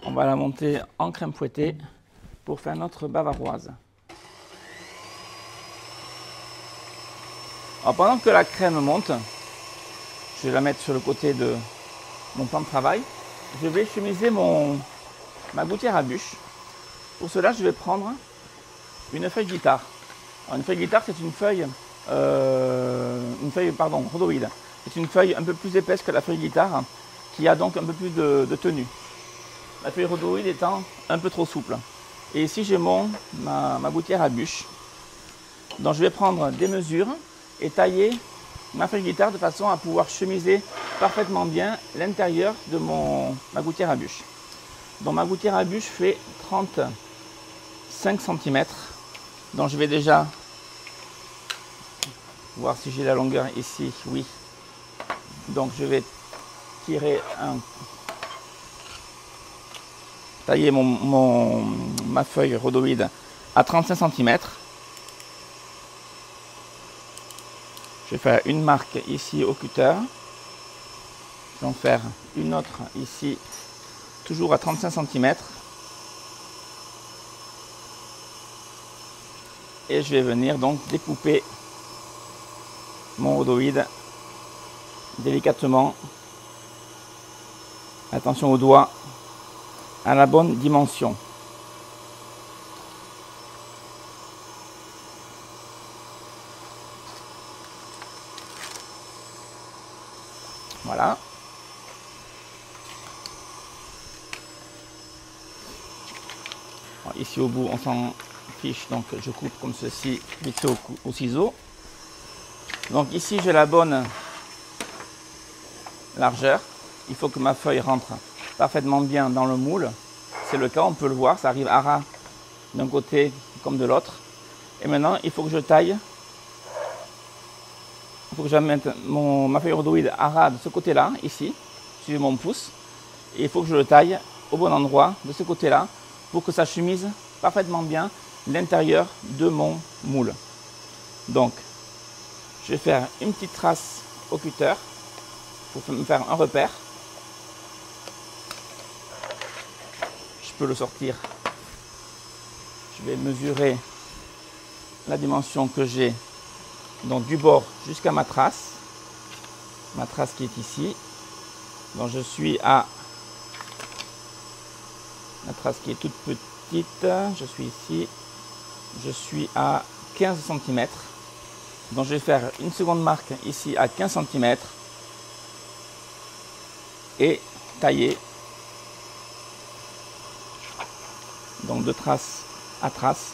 S1: On va la monter en crème fouettée pour faire notre bavaroise. Alors, pendant que la crème monte, je vais la mettre sur le côté de mon plan de travail. Je vais chemiser ma gouttière à bûche. Pour cela, je vais prendre une feuille guitare. Alors, une feuille guitare, c'est une feuille rhodoïde. C'est une feuille un peu plus épaisse que la feuille guitare, qui a donc un peu plus de tenue. La feuille rhodoïde étant un peu trop souple. Et ici, j'ai ma gouttière à bûche. Donc, je vais prendre des mesures et tailler ma feuille guitare de façon à pouvoir chemiser parfaitement bien l'intérieur de ma gouttière à bûche. Donc ma gouttière à bûche fait 35 cm. Donc je vais déjà voir si j'ai la longueur ici. Oui. Donc je vais tailler ma feuille rhodoïde à 35 cm. Je vais faire une marque ici au cutter. Je vais en faire une autre ici, toujours à 35 cm. Et je vais venir donc découper mon rhodoïde délicatement. Attention aux doigts, à la bonne dimension. Voilà. Alors, ici au bout, on s'en fiche, donc je coupe comme ceci, vite fait au ciseau. Donc ici, j'ai la bonne largeur. Il faut que ma feuille rentre parfaitement bien dans le moule. C'est le cas, on peut le voir, ça arrive à ras d'un côté comme de l'autre. Et maintenant, il faut que je taille. Il faut que j'amène ma feuille rhodoïde à ras de ce côté-là, ici, suivez mon pouce. Et il faut que je le taille au bon endroit, de ce côté-là, pour que ça chemise parfaitement bien l'intérieur de mon moule. Donc, je vais faire une petite trace au cutter pour me faire un repère. Je peux le sortir. Je vais mesurer la dimension que j'ai, donc du bord jusqu'à ma trace qui est ici. Donc je suis à la trace qui est toute petite, je suis ici, je suis à 15 cm. Donc je vais faire une seconde marque ici à 15 cm et tailler. Donc de trace à trace.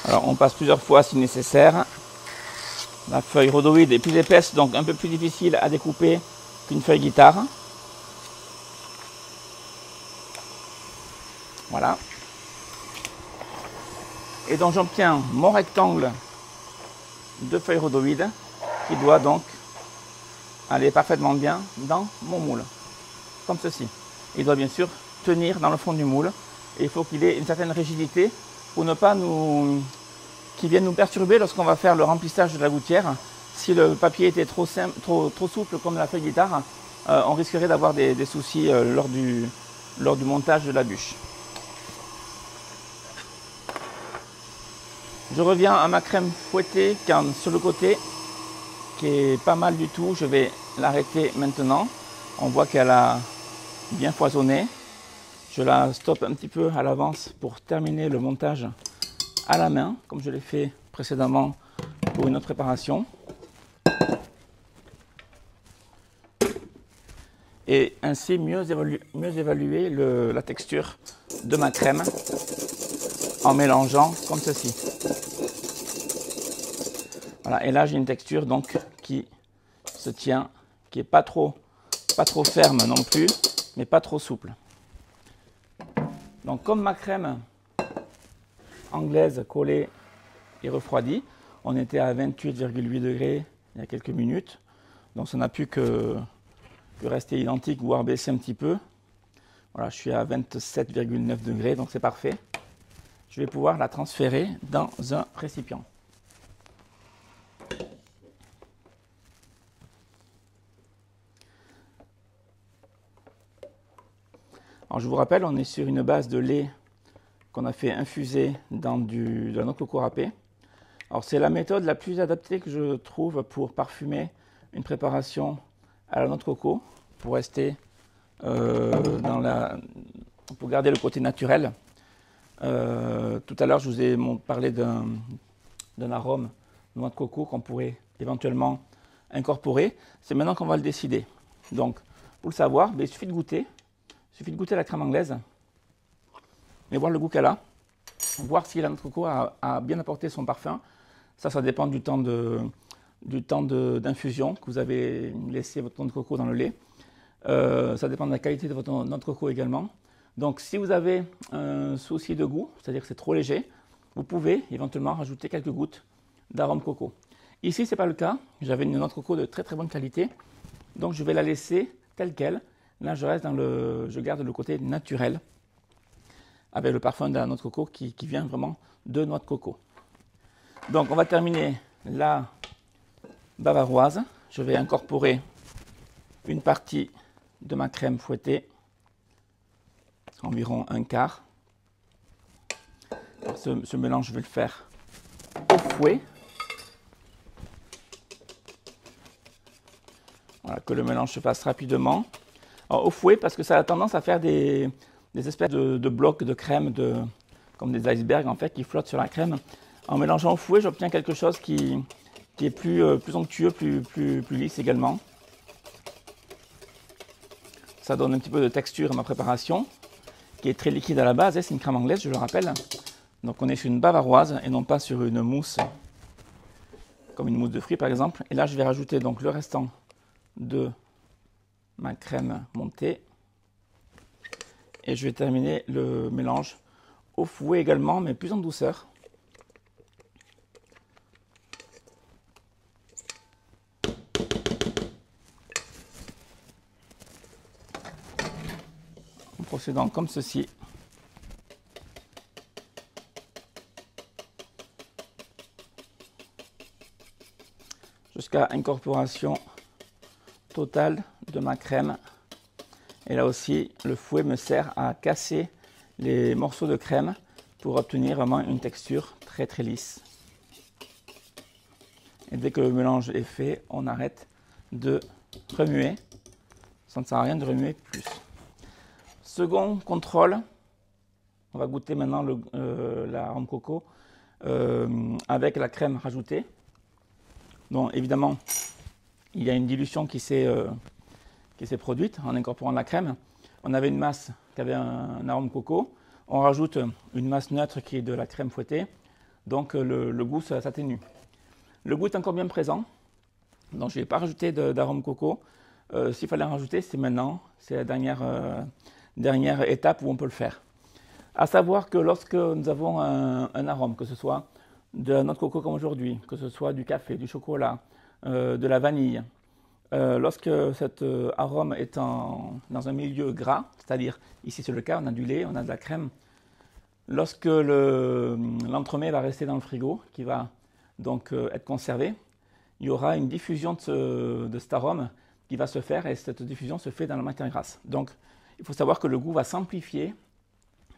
S1: Alors on passe plusieurs fois si nécessaire. La feuille rhodoïde est plus épaisse, donc un peu plus difficile à découper qu'une feuille guitare. Voilà. Et donc j'obtiens mon rectangle de feuille rhodoïde qui doit donc aller parfaitement bien dans mon moule. Comme ceci. Il doit bien sûr tenir dans le fond du moule. Et il faut qu'il ait une certaine rigidité pour ne pas qu'il vienne nous perturber lorsqu'on va faire le remplissage de la gouttière. Si le papier était trop souple comme la feuille guitare, on risquerait d'avoir des soucis lors du montage de la bûche. Je reviens à ma crème fouettée sur le côté, qui est pas mal du tout. Je vais l'arrêter maintenant. On voit qu'elle a bien foisonné. Je la stoppe un petit peu à l'avance pour terminer le montage à la main, comme je l'ai fait précédemment pour une autre préparation. Et ainsi mieux évaluer la texture de ma crème en mélangeant comme ceci. Voilà, et là j'ai une texture donc qui se tient, qui est pas trop ferme non plus, mais pas trop souple. Donc comme ma crème anglaise collée et refroidie, on était à 28,8 degrés il y a quelques minutes, donc ça n'a pu que rester identique, voire baisser un petit peu. Voilà, je suis à 27,9 degrés, donc c'est parfait. Je vais pouvoir la transférer dans un récipient. Alors je vous rappelle, on est sur une base de lait qu'on a fait infuser dans de la noix de coco râpée. Alors c'est la méthode la plus adaptée que je trouve pour parfumer une préparation à la noix de coco, pour rester pour garder le côté naturel. Tout à l'heure, je vous ai parlé d'un arôme noix de coco qu'on pourrait éventuellement incorporer. C'est maintenant qu'on va le décider. Donc, pour le savoir, il suffit de goûter. Il suffit de goûter la crème anglaise et voir le goût qu'elle a. voir si la noix de coco a bien apporté son parfum. Ça dépend du temps d'infusion que vous avez laissé votre noix de coco dans le lait. Ça dépend de la qualité de votre noix de coco également. Donc si vous avez un souci de goût, c'est-à-dire que c'est trop léger, vous pouvez éventuellement rajouter quelques gouttes d'arôme coco. Ici, ce n'est pas le cas. J'avais une noix de coco de très très bonne qualité. Donc je vais la laisser telle qu'elle. Là, je garde le côté naturel avec le parfum de la noix de coco qui vient vraiment de noix de coco. Donc on va terminer la bavaroise. Je vais incorporer une partie de ma crème fouettée, environ un quart. Ce mélange, je vais le faire au fouet. Voilà, que le mélange se fasse rapidement. Alors, au fouet, parce que ça a tendance à faire des espèces de blocs de crème, comme des icebergs en fait, qui flottent sur la crème. En mélangeant au fouet, j'obtiens quelque chose qui est plus onctueux, plus lisse également. Ça donne un petit peu de texture à ma préparation, qui est très liquide à la base. C'est une crème anglaise, je le rappelle. Donc on est sur une bavaroise et non pas sur une mousse, comme une mousse de fruits par exemple. Et là, je vais rajouter donc le restant de ma crème montée. Et je vais terminer le mélange au fouet également, mais plus en douceur. En procédant comme ceci. Jusqu'à incorporation totale de ma crème. Et là aussi, le fouet me sert à casser les morceaux de crème pour obtenir vraiment une texture très très lisse. Et dès que le mélange est fait, on arrête de remuer. Ça ne sert à rien de remuer plus. Second contrôle, on va goûter maintenant l'arôme coco avec la crème rajoutée. Donc évidemment, il y a une dilution qui s'est produite en incorporant la crème. On avait une masse qui avait un arôme coco. On rajoute une masse neutre qui est de la crème fouettée. Donc le goût s'atténue. Le goût est encore bien présent. Donc je ne vais pas rajouter d'arôme coco. S'il fallait en rajouter, c'est maintenant. C'est la dernière étape où on peut le faire. À savoir que lorsque nous avons un arôme, que ce soit de la noix de coco comme aujourd'hui, que ce soit du café, du chocolat, de la vanille, lorsque cet arôme est dans un milieu gras, c'est-à-dire ici c'est le cas, on a du lait, on a de la crème, lorsque l'entremets va rester dans le frigo, qui va donc être conservé, il y aura une diffusion de cet arôme qui va se faire et cette diffusion se fait dans la matière grasse. Donc il faut savoir que le goût va s'amplifier,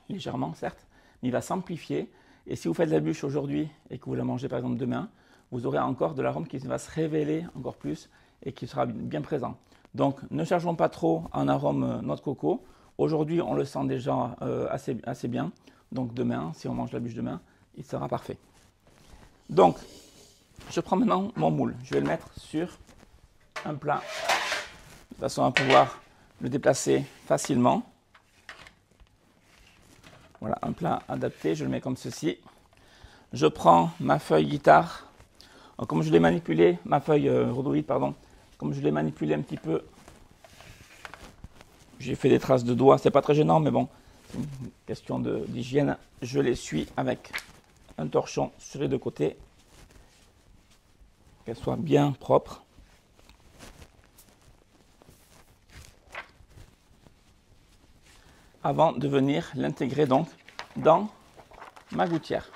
S1: légèrement certes, mais il va s'amplifier. Et si vous faites la bûche aujourd'hui et que vous la mangez par exemple demain, vous aurez encore de l'arôme qui va se révéler encore plus et qui sera bien présent. Donc ne chargeons pas trop en arôme noix de coco. Aujourd'hui on le sent déjà assez bien. Donc demain, si on mange la bûche demain, il sera parfait. Donc je prends maintenant mon moule. Je vais le mettre sur un plat de façon à pouvoir le déplacer facilement. Voilà, un plat adapté, je le mets comme ceci. Je prends ma feuille guitare. Alors, comme je l'ai manipulé, ma feuille rhodoïde, pardon, comme je l'ai manipulé un petit peu, j'ai fait des traces de doigts, c'est pas très gênant, mais bon, c'est une question d'hygiène. Je l'essuie avec un torchon sur les deux côtés, qu'elle soit bien propre. Avant de venir l'intégrer donc dans ma gouttière.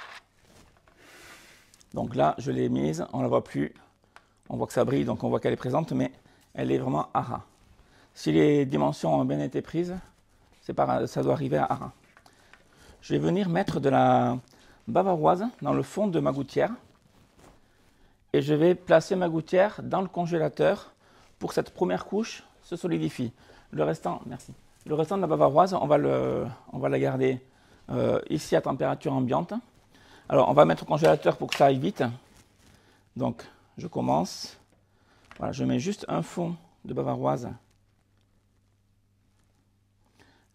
S1: Donc là, je l'ai mise, on ne la voit plus, on voit que ça brille, donc on voit qu'elle est présente, mais elle est vraiment à ras. Si les dimensions ont bien été prises, ça doit arriver à ras. Je vais venir mettre de la bavaroise dans le fond de ma gouttière et je vais placer ma gouttière dans le congélateur pour que cette première couche se solidifie. Le restant, merci. Le restant de la bavaroise, on va la garder ici à température ambiante. Alors, on va mettre au congélateur pour que ça aille vite. Donc, je commence. Voilà, je mets juste un fond de bavaroise.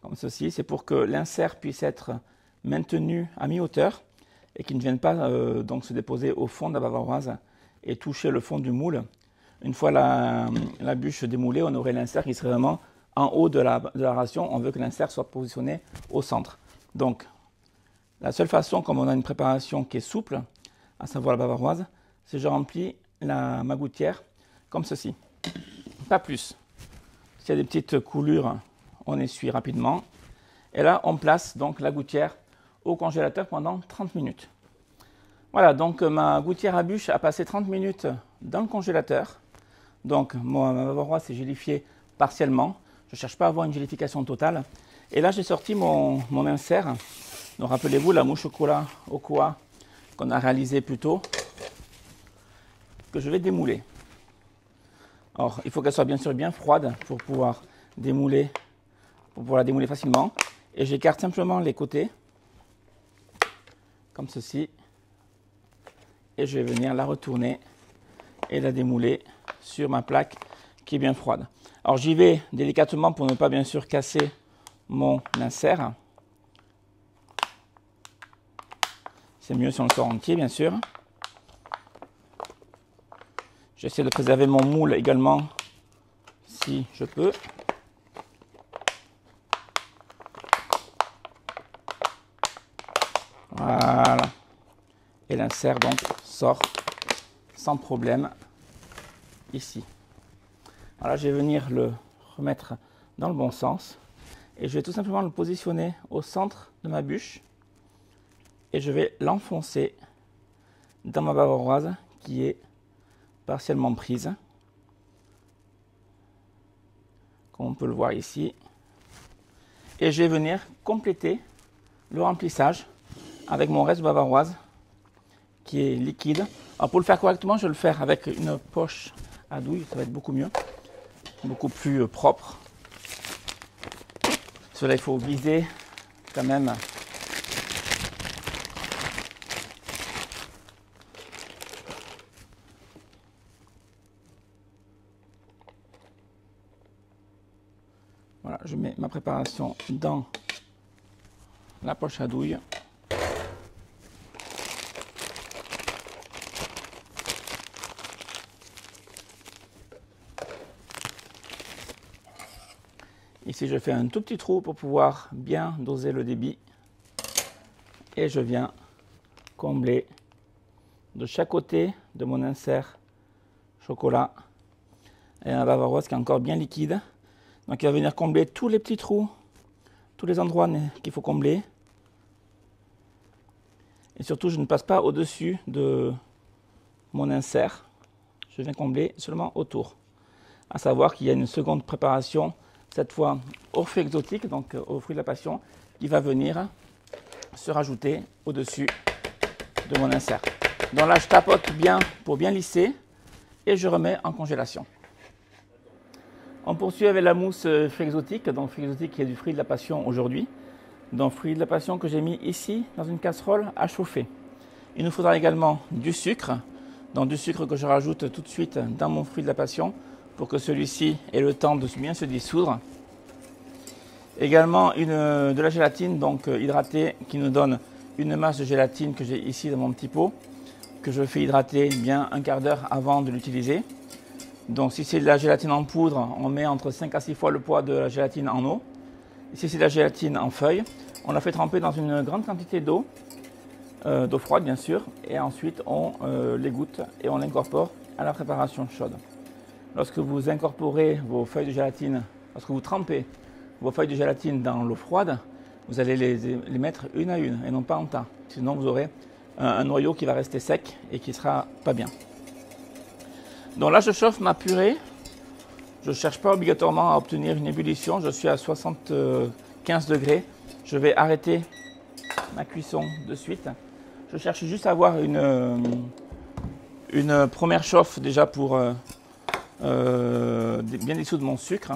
S1: Comme ceci. C'est pour que l'insert puisse être maintenus à mi-hauteur et qui ne viennent pas donc se déposer au fond de la bavaroise et toucher le fond du moule. Une fois la bûche démoulée, on aurait l'insert qui serait vraiment en haut de la ration. On veut que l'insert soit positionné au centre. Donc, la seule façon, comme on a une préparation qui est souple, à savoir la bavaroise, c'est que je remplis ma gouttière comme ceci. Pas plus. S'il y a des petites coulures, on essuie rapidement. Et là, on place donc la gouttière au congélateur pendant 30 minutes. Voilà, donc ma gouttière à bûche a passé 30 minutes dans le congélateur. Donc ma bavaroise s'est gélifiée partiellement. Je ne cherche pas à avoir une gélification totale. Et là, j'ai sorti mon insert. Donc rappelez-vous la mousse chocolat au koa qu'on a réalisé plus tôt, que je vais démouler. Alors, il faut qu'elle soit bien sûr bien froide pour pouvoir démouler, la démouler facilement. Et j'écarte simplement les côtés, comme ceci. Et je vais venir la retourner et la démouler sur ma plaque qui est bien froide. Alors j'y vais délicatement pour ne pas bien sûr casser mon insert. C'est mieux si on le sort entier bien sûr. J'essaie de préserver mon moule également si je peux. Voilà. Et l'insert donc sort sans problème ici. Voilà, je vais venir le remettre dans le bon sens et je vais tout simplement le positionner au centre de ma bûche et je vais l'enfoncer dans ma bavaroise qui est partiellement prise, comme on peut le voir ici, et je vais venir compléter le remplissage avec mon reste de bavaroise qui est liquide. Alors pour le faire correctement, je vais le faire avec une poche à douille, ça va être beaucoup mieux, beaucoup plus propre. Cela, il faut viser quand même voilà, je mets ma préparation dans la poche à douille. Ici, je fais un tout petit trou pour pouvoir bien doser le débit. Et je viens combler de chaque côté de mon insert chocolat. Et un bavaroise qui est encore bien liquide. Donc, il va venir combler tous les petits trous, tous les endroits qu'il faut combler. Et surtout, je ne passe pas au-dessus de mon insert. Je viens combler seulement autour. À savoir qu'il y a une seconde préparation, cette fois aux fruits exotiques, donc aux fruits de la passion, qui va venir se rajouter au-dessus de mon insert. Donc là, je tapote bien pour bien lisser et je remets en congélation. On poursuit avec la mousse fruits exotiques, donc fruits exotiques qui est du fruit de la passion aujourd'hui. Donc fruit de la passion que j'ai mis ici dans une casserole à chauffer. Il nous faudra également du sucre, donc du sucre que je rajoute tout de suite dans mon fruit de la passion pour que celui-ci ait le temps de bien se dissoudre. Également de la gélatine donc hydratée qui nous donne une masse de gélatine que j'ai ici dans mon petit pot, que je fais hydrater bien un quart d'heure avant de l'utiliser. Donc si c'est de la gélatine en poudre, on met entre 5 à 6 fois le poids de la gélatine en eau. Et si c'est de la gélatine en feuilles, on la fait tremper dans une grande quantité d'eau, d'eau froide bien sûr, et ensuite on l'égoutte et on l'incorpore à la préparation chaude. Lorsque vous incorporez vos feuilles de gélatine, lorsque vous trempez vos feuilles de gélatine dans l'eau froide, vous allez les mettre une à une et non pas en tas. Sinon vous aurez un noyau qui va rester sec et qui ne sera pas bien. Donc là je chauffe ma purée. Je ne cherche pas obligatoirement à obtenir une ébullition. Je suis à 75 degrés. Je vais arrêter ma cuisson de suite. Je cherche juste à avoir une première chauffe déjà pour bien dissoudre mon sucre.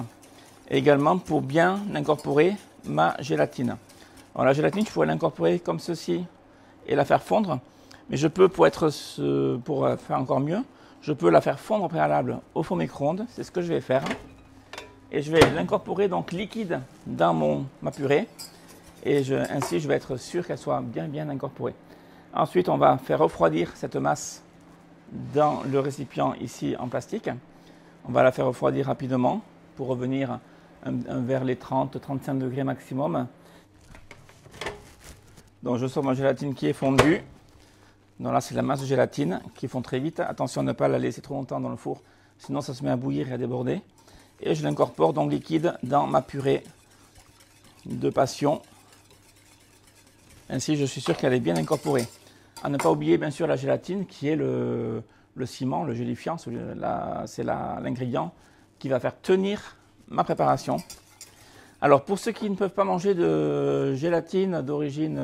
S1: Et également pour bien incorporer ma gélatine. Alors la gélatine, je pourrais l'incorporer comme ceci et la faire fondre. Mais je peux, pour faire encore mieux, je peux la faire fondre au préalable au four micro-ondes. C'est ce que je vais faire. Et je vais l'incorporer donc liquide dans ma purée. et ainsi je vais être sûr qu'elle soit bien incorporée. Ensuite, on va faire refroidir cette masse dans le récipient ici en plastique. On va la faire refroidir rapidement pour revenir vers les 30-35 degrés maximum. Donc je sors ma gélatine qui est fondue. Donc là c'est la masse de gélatine qui fond très vite. Attention à ne pas la laisser trop longtemps dans le four, sinon ça se met à bouillir et à déborder. Et je l'incorpore donc liquide dans ma purée de passion. Ainsi je suis sûr qu'elle est bien incorporée. À ne pas oublier bien sûr la gélatine qui est le ciment, le gélifiant, c'est l'ingrédient qui va faire tenir ma préparation. Alors pour ceux qui ne peuvent pas manger de gélatine d'origine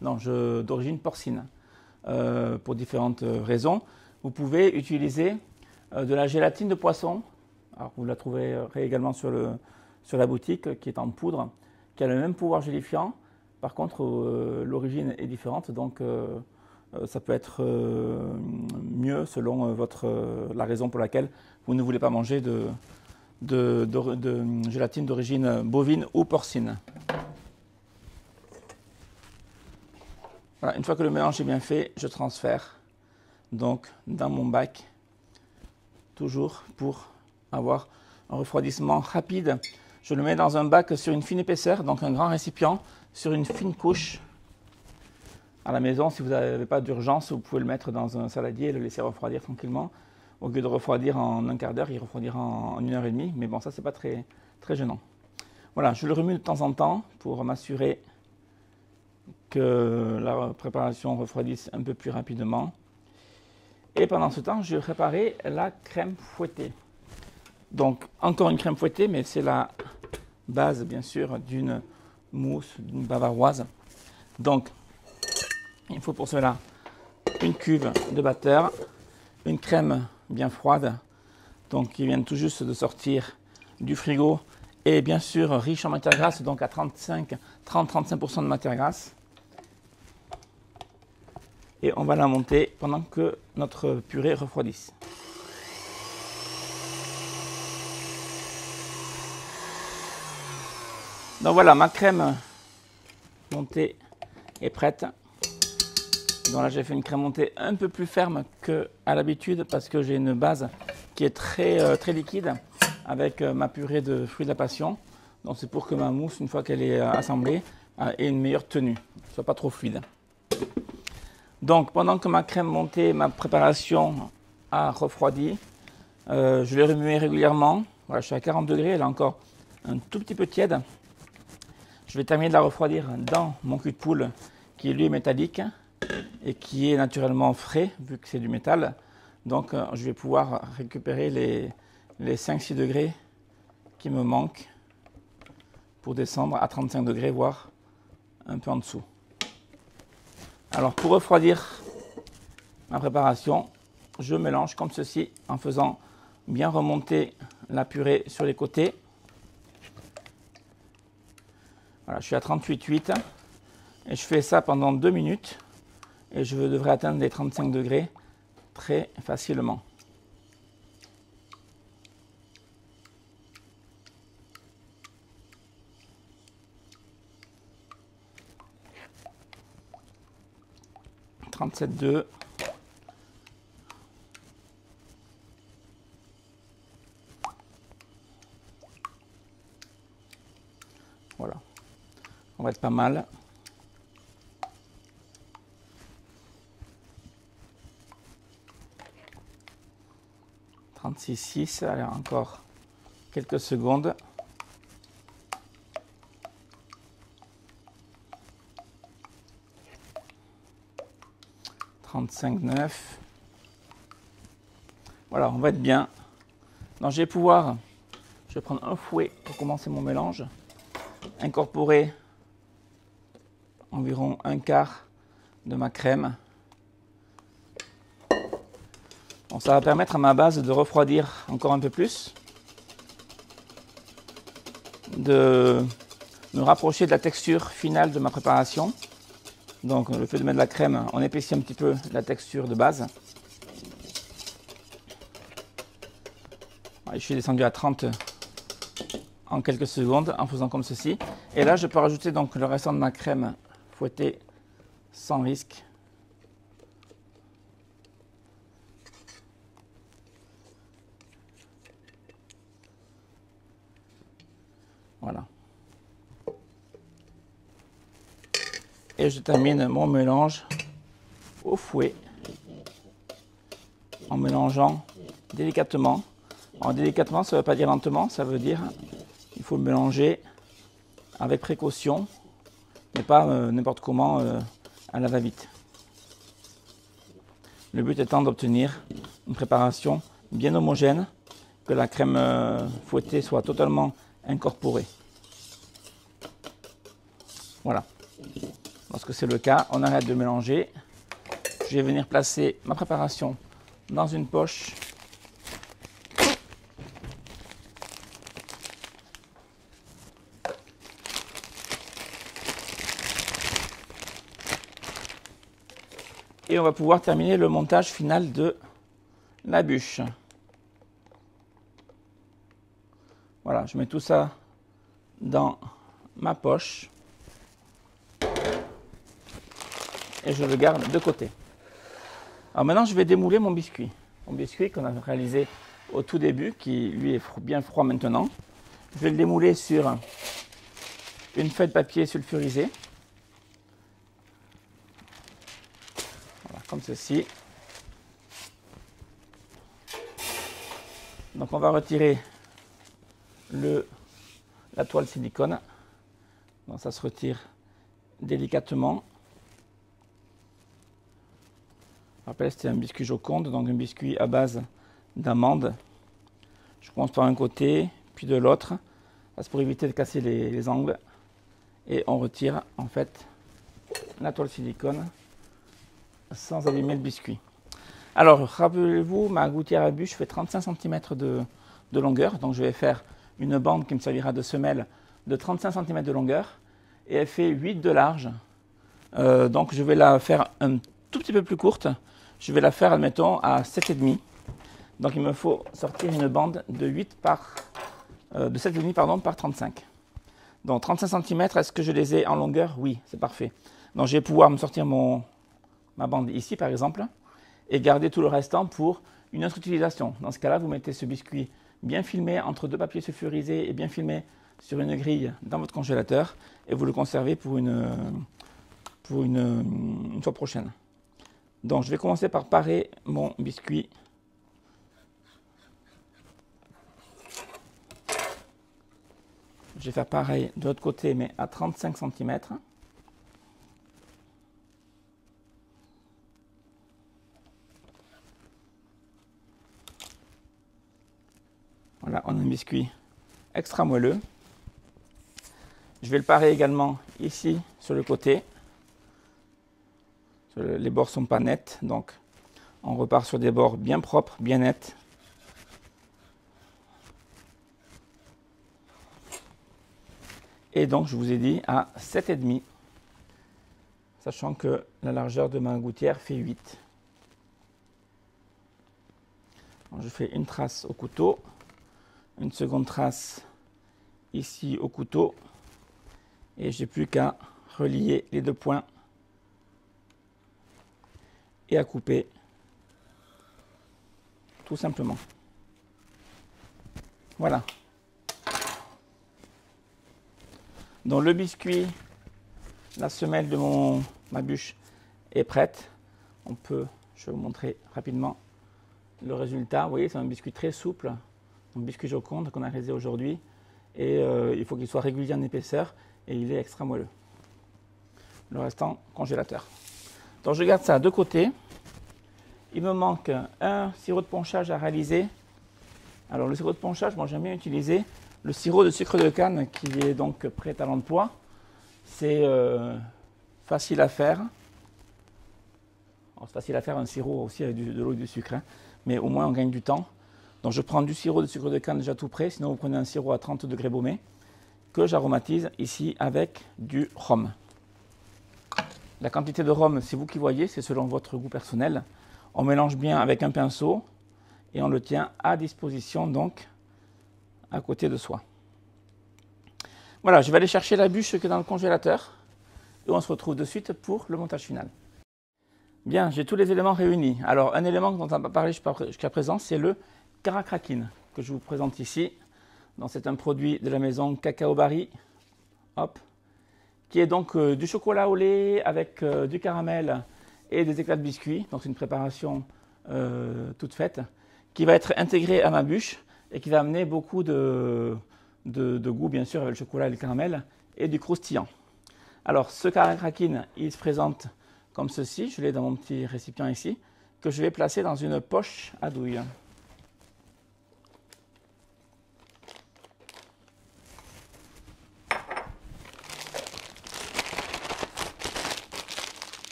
S1: d'origine porcine, pour différentes raisons, vous pouvez utiliser de la gélatine de poisson. Alors vous la trouverez également sur la boutique, qui est en poudre, qui a le même pouvoir gélifiant. Par contre, l'origine est différente, donc ça peut être mieux selon la raison pour laquelle vous ne voulez pas manger de gélatine d'origine bovine ou porcine. Voilà, une fois que le mélange est bien fait, je transfère donc dans mon bac, toujours pour avoir un refroidissement rapide. Je le mets dans un bac sur une fine épaisseur, donc un grand récipient, sur une fine couche. À la maison, si vous n'avez pas d'urgence, vous pouvez le mettre dans un saladier et le laisser refroidir tranquillement. Au lieu de refroidir en un quart d'heure, il refroidira en 1h30. Mais bon, ça, c'est pas très gênant. Voilà, je le remue de temps en temps pour m'assurer que la préparation refroidisse un peu plus rapidement. Et pendant ce temps, je vais préparer la crème fouettée. Donc, encore une crème fouettée, mais c'est la base, bien sûr, d'une mousse, d'une bavaroise. Donc, il faut pour cela une cuve de batteur, une crème bien froide, donc qui vient tout juste de sortir du frigo, et bien sûr riche en matière grasse, donc à 30-35% de matière grasse. Et on va la monter pendant que notre purée refroidisse. Donc voilà, ma crème montée est prête. Donc là, j'ai fait une crème montée un peu plus ferme qu'à l'habitude parce que j'ai une base qui est très liquide avec ma purée de fruits de la passion. Donc c'est pour que ma mousse, une fois qu'elle est assemblée, ait une meilleure tenue, ne soit pas trop fluide. Donc pendant que ma crème montée, ma préparation a refroidi, je l'ai remuée régulièrement. Voilà, je suis à 40 degrés, elle est encore un tout petit peu tiède. Je vais terminer de la refroidir dans mon cul de poule qui lui est métallique et qui est naturellement frais vu que c'est du métal. Donc je vais pouvoir récupérer les 5-6 degrés qui me manquent pour descendre à 35 degrés, voire un peu en dessous. Alors pour refroidir ma préparation, je mélange comme ceci en faisant bien remonter la purée sur les côtés. Voilà, je suis à 38,8 et je fais ça pendant 2 minutes et je devrais atteindre les 35 degrés très facilement. « 37,2 ». Voilà, on va être pas mal. « 36,6 », allez, encore quelques secondes. « 35,9 ». Voilà, on va être bien. Donc je vais pouvoir, je vais prendre un fouet pour commencer mon mélange. Incorporer environ un quart de ma crème. Bon, ça va permettre à ma base de refroidir encore un peu plus, de me rapprocher de la texture finale de ma préparation. Donc le fait de mettre de la crème, on épaissit un petit peu la texture de base. Je suis descendu à 30 en quelques secondes en faisant comme ceci. Et là, je peux rajouter donc le restant de ma crème fouettée sans risque. Voilà. Et je termine mon mélange au fouet en mélangeant délicatement. Alors délicatement, ça ne veut pas dire lentement, ça veut dire qu'il faut le mélanger avec précaution, mais pas n'importe comment à la va-vite. Le but étant d'obtenir une préparation bien homogène, que la crème fouettée soit totalement incorporée. Voilà. Lorsque c'est le cas, on arrête de mélanger. Je vais venir placer ma préparation dans une poche. Et on va pouvoir terminer le montage final de la bûche. Voilà, je mets tout ça dans ma poche. Et je le garde de côté. Alors maintenant, je vais démouler mon biscuit. Mon biscuit qu'on a réalisé au tout début, qui lui est bien froid maintenant. Je vais le démouler sur une feuille de papier sulfurisé. Voilà, comme ceci. Donc on va retirer la toile silicone. Donc ça se retire délicatement. Je rappelle, c'était un biscuit Joconde, donc un biscuit à base d'amandes. Je commence par un côté, puis de l'autre. C'est pour éviter de casser les angles. Et on retire en fait la toile silicone sans abîmer le biscuit. Alors, rappelez-vous, ma gouttière à bûche fait 35 cm de longueur. Donc je vais faire une bande qui me servira de semelle de 35 cm de longueur. Et elle fait 8 de large. Donc je vais la faire un tout petit peu plus courte. Je vais la faire, admettons, à 7,5. Donc il me faut sortir une bande de 7,5 par 35. Donc 35 cm, est-ce que je les ai en longueur? Oui, c'est parfait. Donc je vais pouvoir me sortir ma bande ici, par exemple, et garder tout le restant pour une autre utilisation. Dans ce cas-là, vous mettez ce biscuit bien filmé entre deux papiers sulfurisés et bien filmé sur une grille dans votre congélateur et vous le conservez pour une fois prochaine. Donc je vais commencer par parer mon biscuit. Je vais faire pareil de l'autre côté, mais à 35 cm. Voilà, on a un biscuit extra moelleux. Je vais le parer également ici sur le côté. Les bords ne sont pas nets, donc on repart sur des bords bien propres, bien nets. Et donc, je vous ai dit à 7,5, sachant que la largeur de ma gouttière fait 8. Donc, je fais une trace au couteau, une seconde trace ici au couteau, et j'ai plus qu'à relier les deux points et à couper tout simplement. Voilà. Donc le biscuit, la semelle de ma bûche est prête. Je vais vous montrer rapidement le résultat. Vous voyez, c'est un biscuit très souple, un biscuit Joconde qu'on a réalisé aujourd'hui. Et il faut qu'il soit régulier en épaisseur et il est extra moelleux. Le restant, congélateur. Donc je garde ça de côté. Il me manque un sirop de ponchage à réaliser. Alors le sirop de ponchage, moi j'aime bien utiliser le sirop de sucre de canne qui est donc prêt à l'emploi. C'est facile à faire. C'est facile à faire un sirop aussi avec de l'eau et du sucre, hein, mais au moins on gagne du temps. Donc je prends du sirop de sucre de canne déjà tout prêt, sinon vous prenez un sirop à 30 degrés baumé que j'aromatise ici avec du rhum. La quantité de rhum, c'est vous qui voyez, c'est selon votre goût personnel. On mélange bien avec un pinceau et on le tient à disposition donc à côté de soi. Voilà, je vais aller chercher la bûche qui est dans le congélateur et on se retrouve de suite pour le montage final. Bien, j'ai tous les éléments réunis. Alors, un élément dont on n'a pas parlé jusqu'à présent, c'est le Karakrakine que je vous présente ici. Donc, c'est un produit de la maison Cacao Barry, hop, qui est donc du chocolat au lait avec du caramel et des éclats de biscuits. Donc, c'est une préparation toute faite qui va être intégrée à ma bûche et qui va amener beaucoup de goût, bien sûr, avec le chocolat et le caramel et du croustillant. Alors, ce Karakrakine, il se présente comme ceci. Je l'ai dans mon petit récipient ici, que je vais placer dans une poche à douille.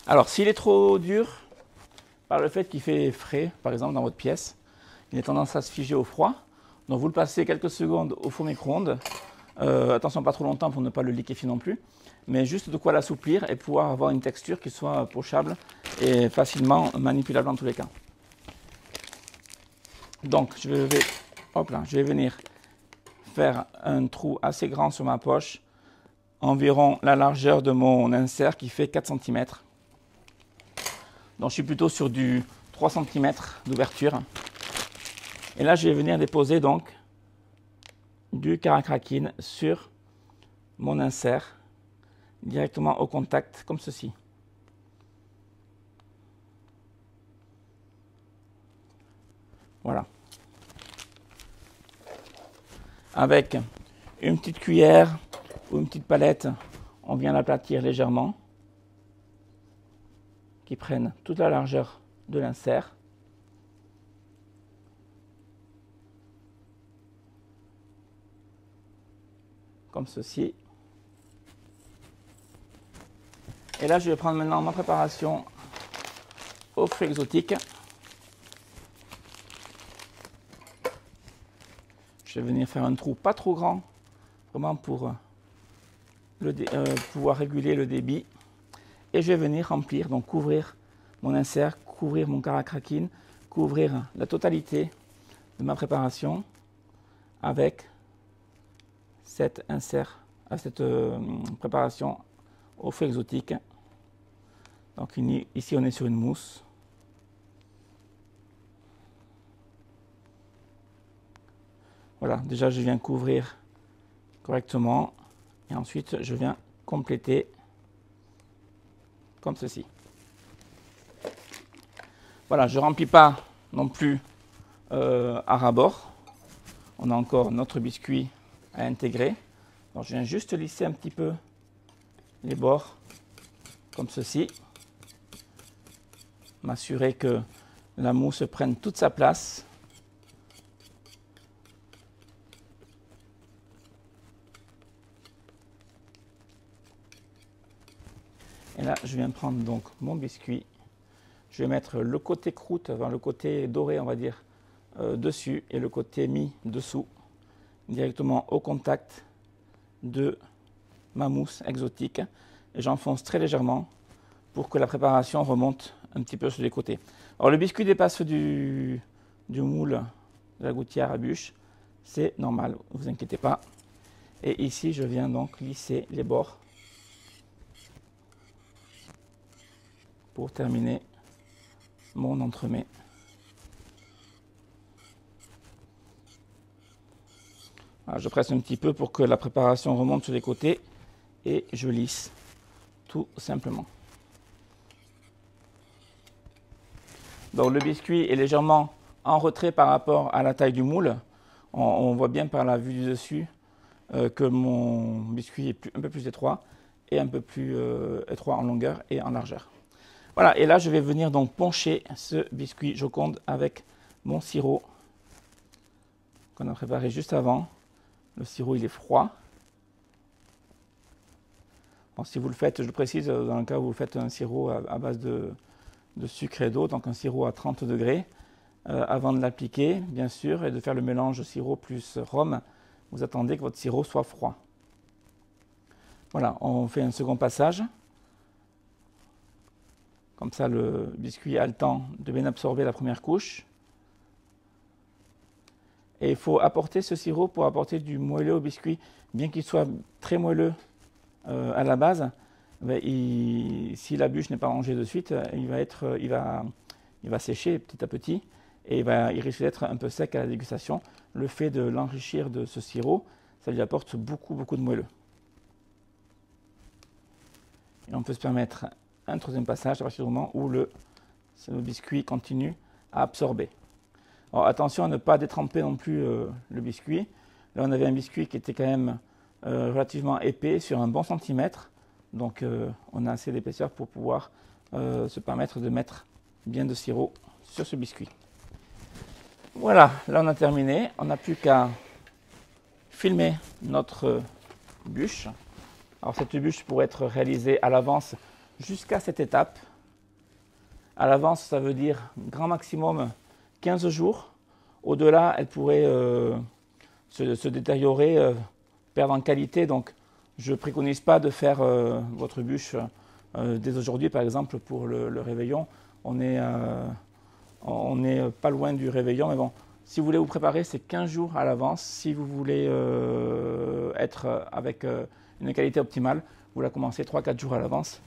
S1: Alors, s'il est trop dur, par le fait qu'il fait frais, par exemple dans votre pièce, il a tendance à se figer au froid. Donc, vous le passez quelques secondes au four micro-ondes. Attention, pas trop longtemps pour ne pas le liquéfier non plus. Mais juste de quoi l'assouplir et pouvoir avoir une texture qui soit pochable et facilement manipulable en tous les cas. Donc, je vais venir faire un trou assez grand sur ma poche, environ la largeur de mon insert qui fait 4 cm. Donc, je suis plutôt sur du 3 cm d'ouverture. Et là, je vais venir déposer donc du Karakrakine sur mon insert directement au contact comme ceci. Voilà. Avec une petite cuillère ou une petite palette, on vient l'aplatir légèrement, qui prenne toute la largeur de l'insert. Comme ceci. Et là, je vais prendre maintenant ma préparation aux fruits exotiques. Je vais venir faire un trou pas trop grand, vraiment pour pouvoir réguler le débit. Et je vais venir remplir, donc couvrir mon insert, couvrir mon Karakrakine, couvrir la totalité de ma préparation avec cette préparation aux fruits exotiques. Donc ici on est sur une mousse. Voilà, déjà je viens couvrir correctement et ensuite je viens compléter comme ceci. Voilà, je ne remplis pas non plus à ras-bord. On a encore notre biscuit à intégrer. Donc je viens juste lisser un petit peu les bords comme ceci. M'assurer que la mousse prenne toute sa place. Et là, je viens prendre donc mon biscuit. Je vais mettre le côté croûte, enfin, le côté doré, on va dire, dessus et le côté mi dessous, directement au contact de ma mousse exotique. Et j'enfonce très légèrement pour que la préparation remonte un petit peu sur les côtés. Alors le biscuit dépasse du moule de la gouttière à bûche, c'est normal, ne vous inquiétez pas. Et ici, je viens donc lisser les bords pour terminer mon entremets. Voilà, je presse un petit peu pour que la préparation remonte sur les côtés et je lisse tout simplement. Donc le biscuit est légèrement en retrait par rapport à la taille du moule. On voit bien par la vue du dessus que mon biscuit est un peu plus étroit et un peu plus étroit en longueur et en largeur. Voilà, et là je vais venir donc poncher ce biscuit Joconde avec mon sirop qu'on a préparé juste avant. Le sirop il est froid. Bon, si vous le faites, je le précise, dans le cas où vous faites un sirop à base de sucre et d'eau, donc un sirop à 30 degrés, avant de l'appliquer, bien sûr, et de faire le mélange sirop plus rhum, vous attendez que votre sirop soit froid. Voilà, on fait un second passage. Comme ça, le biscuit a le temps de bien absorber la première couche. Et il faut apporter ce sirop pour apporter du moelleux au biscuit. Bien qu'il soit très moelleux à la base, ben, si la bûche n'est pas rangée de suite, il va sécher petit à petit et il risque d'être un peu sec à la dégustation. Le fait de l'enrichir de ce sirop, ça lui apporte beaucoup de moelleux. Et on peut se permettre un troisième passage à partir du moment où le biscuit continue à absorber. Alors attention à ne pas détremper non plus le biscuit. Là on avait un biscuit qui était quand même relativement épais sur un bon centimètre. Donc on a assez d'épaisseur pour pouvoir se permettre de mettre bien de sirop sur ce biscuit. Voilà, là on a terminé. On n'a plus qu'à filmer notre bûche. Alors cette bûche pourrait être réalisée à l'avance jusqu'à cette étape. À l'avance, ça veut dire grand maximum 15 jours. Au-delà, elle pourrait se détériorer, perdre en qualité. Donc, je ne préconise pas de faire votre bûche dès aujourd'hui, par exemple, pour le réveillon. On n'est pas loin du réveillon, mais bon, si vous voulez vous préparer, c'est 15 jours à l'avance. Si vous voulez être avec une qualité optimale, vous la commencez 3-4 jours à l'avance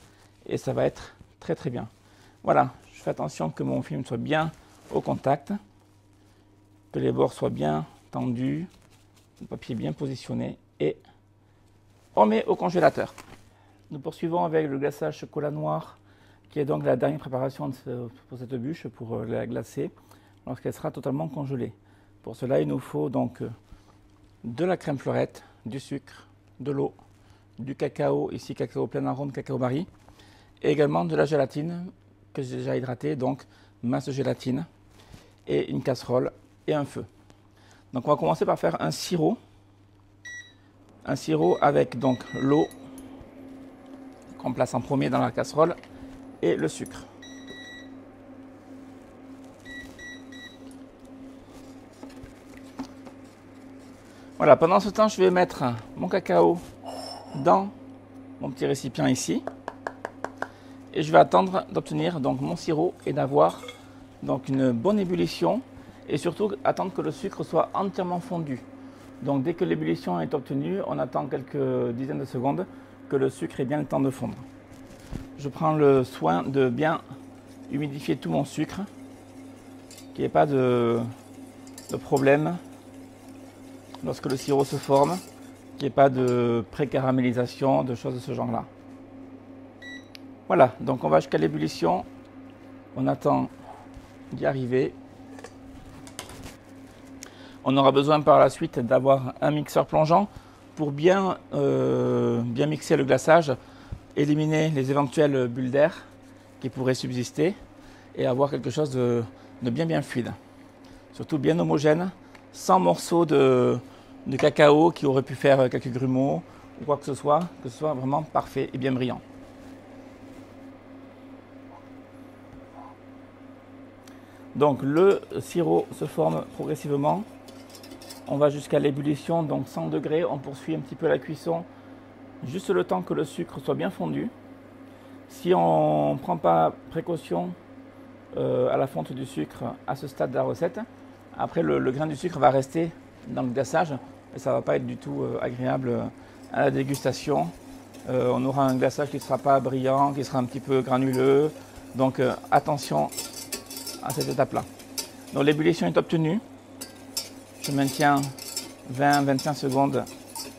S1: et ça va être très bien. Voilà, je fais attention que mon film soit bien au contact, que les bords soient bien tendus, le papier bien positionné et on met au congélateur. Nous poursuivons avec le glaçage chocolat noir qui est donc la dernière préparation pour cette bûche pour la glacer lorsqu'elle sera totalement congelée. Pour cela, il nous faut donc de la crème fleurette, du sucre, de l'eau, du cacao, ici cacao plein arôme, cacao Barry, et également de la gélatine que j'ai déjà hydratée, donc masse gélatine, et une casserole et un feu. Donc on va commencer par faire un sirop avec donc l'eau qu'on place en premier dans la casserole et le sucre. Voilà, pendant ce temps, je vais mettre mon cacao dans mon petit récipient ici et je vais attendre d'obtenir donc mon sirop et d'avoir donc une bonne ébullition et surtout attendre que le sucre soit entièrement fondu. Donc dès que l'ébullition est obtenue, on attend quelques dizaines de secondes que le sucre ait bien le temps de fondre. Je prends le soin de bien humidifier tout mon sucre, qu'il n'y ait pas de problème lorsque le sirop se forme, qu'il n'y ait pas de pré-caramélisation, de choses de ce genre-là. Voilà, donc on va jusqu'à l'ébullition, on attend d'y arriver. On aura besoin par la suite d'avoir un mixeur plongeant pour bien mixer le glaçage, éliminer les éventuelles bulles d'air qui pourraient subsister et avoir quelque chose de bien fluide. Surtout bien homogène, sans morceaux de cacao qui aurait pu faire quelques grumeaux ou quoi que ce soit vraiment parfait et bien brillant. Donc le sirop se forme progressivement. On va jusqu'à l'ébullition, donc 100 degrés. On poursuit un petit peu la cuisson, juste le temps que le sucre soit bien fondu. Si on ne prend pas précaution à la fonte du sucre à ce stade de la recette, après le grain du sucre va rester dans le glaçage et ça ne va pas être du tout agréable à la dégustation. On aura un glaçage qui ne sera pas brillant, qui sera un petit peu granuleux. Donc attention à cette étape-là. Donc l'ébullition est obtenue. Je maintiens 20-25 secondes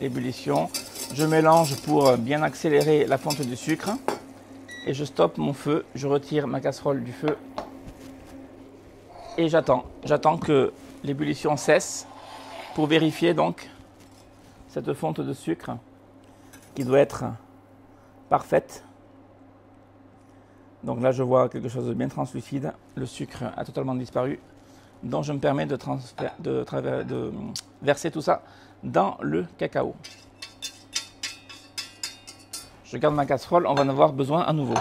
S1: l'ébullition. Je mélange pour bien accélérer la fonte du sucre. Et je stoppe mon feu. Je retire ma casserole du feu. Et j'attends. J'attends que l'ébullition cesse pour vérifier donc cette fonte de sucre qui doit être parfaite. Donc là, je vois quelque chose de bien translucide. Le sucre a totalement disparu. Donc je me permets de verser tout ça dans le cacao. Je garde ma casserole, on va en avoir besoin à nouveau.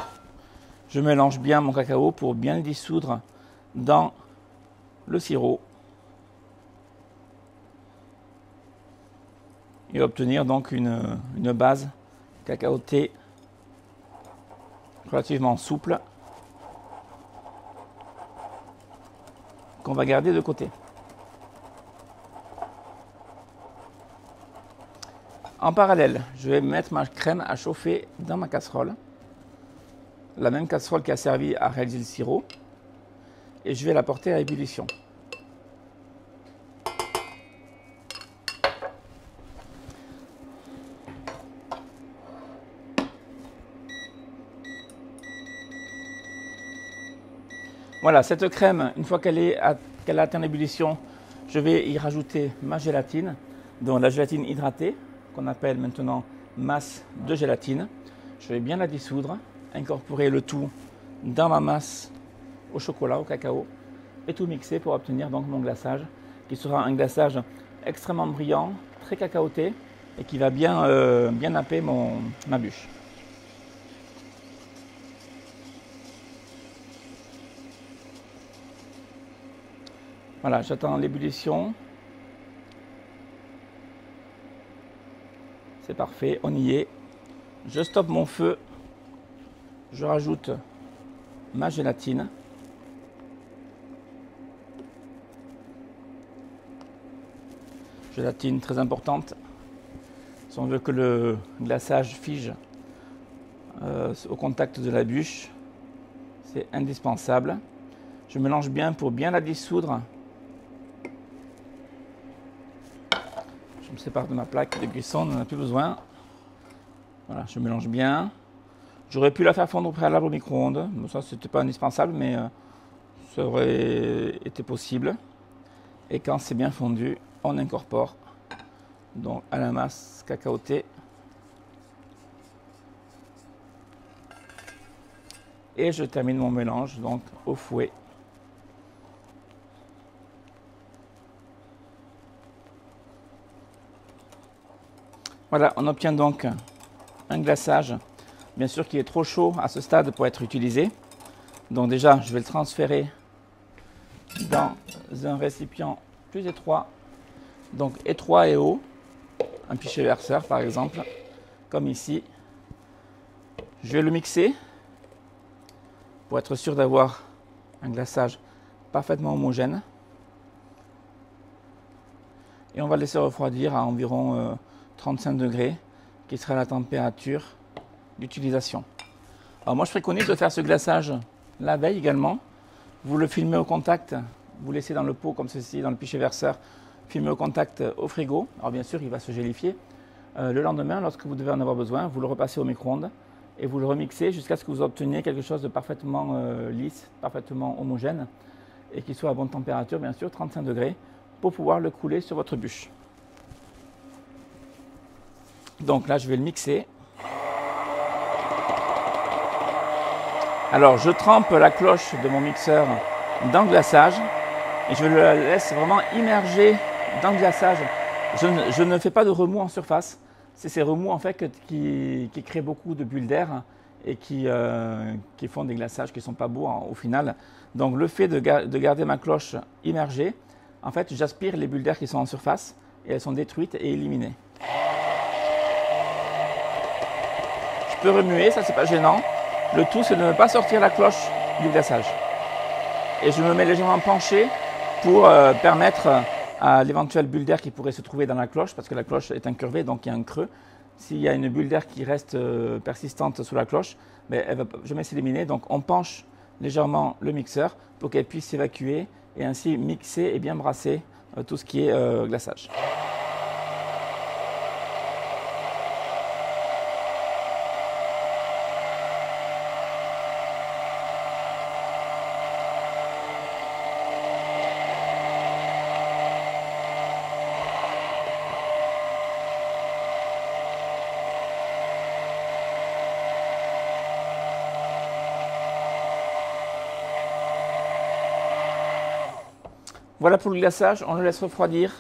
S1: Je mélange bien mon cacao pour bien le dissoudre dans le sirop et obtenir donc une base cacaotée relativement souple qu'on va garder de côté. En parallèle, je vais mettre ma crème à chauffer dans ma casserole. La même casserole qui a servi à réaliser le sirop. Et je vais la porter à ébullition. Voilà, cette crème, une fois qu'elle a atteint l'ébullition, je vais y rajouter ma gélatine, donc la gélatine hydratée, qu'on appelle maintenant masse de gélatine. Je vais bien la dissoudre, incorporer le tout dans ma masse au chocolat, au cacao, et tout mixer pour obtenir donc mon glaçage, qui sera un glaçage extrêmement brillant, très cacaoté, et qui va bien, bien napper ma bûche. Voilà, j'attends l'ébullition. C'est parfait, on y est. Je stoppe mon feu. Je rajoute ma gélatine. Gélatine très importante. Si on veut que le glaçage fige au contact de la bûche, c'est indispensable. Je mélange bien pour bien la dissoudre. Je me sépare de ma plaque de cuisson, on n'en a plus besoin. Voilà, je mélange bien. J'aurais pu la faire fondre au préalable au micro-ondes. Ça, c'était pas indispensable, mais ça aurait été possible. Et quand c'est bien fondu, on incorpore donc à la masse cacaotée. Et je termine mon mélange donc au fouet. Voilà, on obtient donc un glaçage, bien sûr qui est trop chaud à ce stade pour être utilisé. Donc déjà, je vais le transférer dans un récipient plus étroit, donc étroit et haut, un pichet verseur par exemple, comme ici. Je vais le mixer pour être sûr d'avoir un glaçage parfaitement homogène. Et on va le laisser refroidir à environ 35 degrés, qui sera la température d'utilisation. Alors moi je préconise de faire ce glaçage la veille également. Vous le filmez au contact, vous laissez dans le pot comme ceci, dans le pichet verseur, filmez au contact au frigo. Alors bien sûr il va se gélifier. Le lendemain, lorsque vous devez en avoir besoin, vous le repassez au micro-ondes et vous le remixez jusqu'à ce que vous obteniez quelque chose de parfaitement lisse, parfaitement homogène et qui soit à bonne température, bien sûr, 35 degrés, pour pouvoir le couler sur votre bûche. Donc là, je vais le mixer. Alors, je trempe la cloche de mon mixeur dans le glaçage et je le laisse vraiment immerger dans le glaçage. Je ne fais pas de remous en surface. C'est ces remous en fait qui créent beaucoup de bulles d'air et qui font des glaçages qui ne sont pas beaux au final. Donc, le fait de garder ma cloche immergée, en fait, j'aspire les bulles d'air qui sont en surface et elles sont détruites et éliminées. Je peux remuer, ça c'est pas gênant. Le tout c'est de ne pas sortir la cloche du glaçage. Et je me mets légèrement penché pour permettre à l'éventuelle bulle d'air qui pourrait se trouver dans la cloche, parce que la cloche est incurvée, donc il y a un creux. S'il y a une bulle d'air qui reste persistante sous la cloche, ben, elle ne va jamais s'éliminer. Donc on penche légèrement le mixeur pour qu'elle puisse s'évacuer et ainsi mixer et bien brasser tout ce qui est glaçage. Voilà pour le glaçage, on le laisse refroidir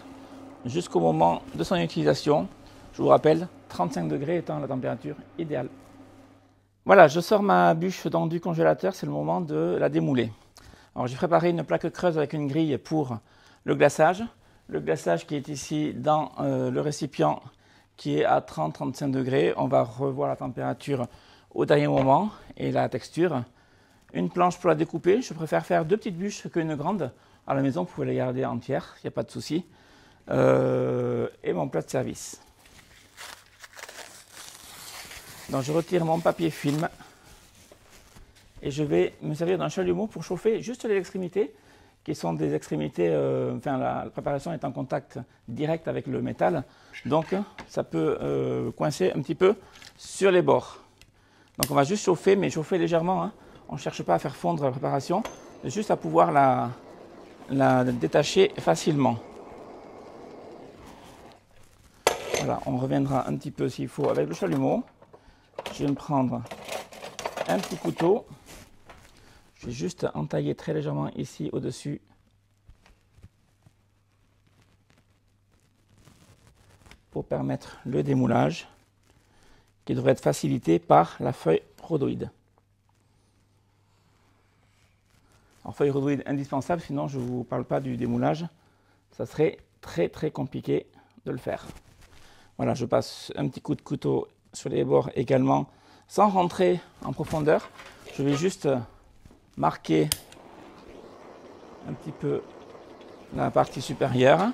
S1: jusqu'au moment de son utilisation. Je vous rappelle, 35 degrés étant la température idéale. Voilà, je sors ma bûche du congélateur, c'est le moment de la démouler. Alors j'ai préparé une plaque creuse avec une grille pour le glaçage. Le glaçage qui est ici dans le récipient qui est à 30-35 degrés. On va revoir la température au dernier moment et la texture. Une planche pour la découper, je préfère faire 2 petites bûches qu'une grande. À la maison, vous pouvez la garder entière, il n'y a pas de souci. Et mon plat de service. Donc je retire mon papier film et je vais me servir d'un chalumeau pour chauffer juste les extrémités, qui sont des extrémités, la préparation est en contact direct avec le métal, donc ça peut coincer un petit peu sur les bords. Donc on va juste chauffer, mais chauffer légèrement, hein. On ne cherche pas à faire fondre la préparation, juste à pouvoir la détacher facilement. Voilà, on reviendra un petit peu s'il faut avec le chalumeau. Je vais me prendre un petit couteau. Je vais juste entailler très légèrement ici au-dessus. Pour permettre le démoulage, qui devrait être facilité par la feuille rhodoïde. Alors feuille rhodoïde indispensable, sinon je ne vous parle pas du démoulage. Ça serait très très compliqué de le faire. Voilà, je passe un petit coup de couteau sur les bords également, sans rentrer en profondeur. Je vais juste marquer un petit peu la partie supérieure.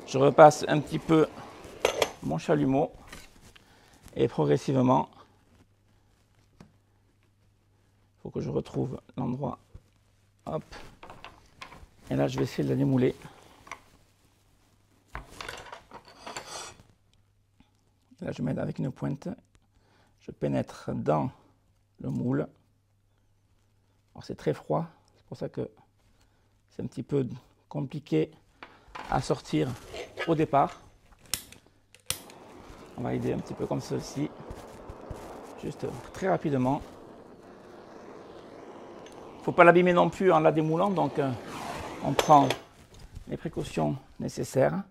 S1: Je repasse un petit peu mon chalumeau et progressivement, il faut que je retrouve l'endroit. Hop. Et là, je vais essayer de la démouler. Là, je mets avec une pointe, je pénètre dans le moule. Alors, c'est très froid, c'est pour ça que c'est un petit peu compliqué à sortir au départ. On va aider un petit peu comme ceci, juste très rapidement. Il ne faut pas l'abîmer non plus en la démoulant, donc on prend les précautions nécessaires.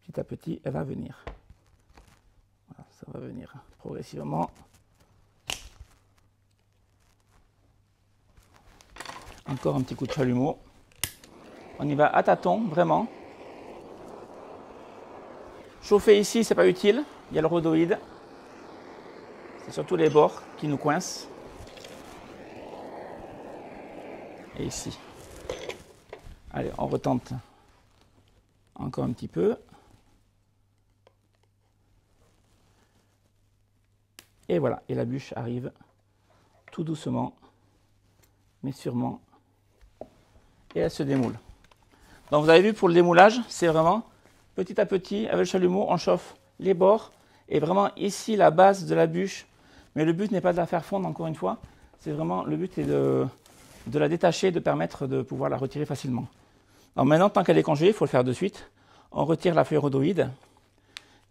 S1: Petit à petit, elle va venir. Voilà, ça va venir progressivement. Encore un petit coup de chalumeau. On y va à tâtons, vraiment. Chauffer ici, c'est pas utile. Il y a le rhodoïde. C'est surtout les bords qui nous coincent. Et ici. Allez, on retente encore un petit peu. Et voilà, et la bûche arrive tout doucement, mais sûrement. Et elle se démoule. Donc vous avez vu, pour le démoulage, c'est vraiment petit à petit, avec le chalumeau, on chauffe les bords. Et vraiment ici, la base de la bûche. Mais le but n'est pas de la faire fondre, encore une fois. C'est vraiment, le but est de la détacher, de permettre de pouvoir la retirer facilement. Alors maintenant, tant qu'elle est congelée, il faut le faire de suite. On retire la feuille rhodoïde,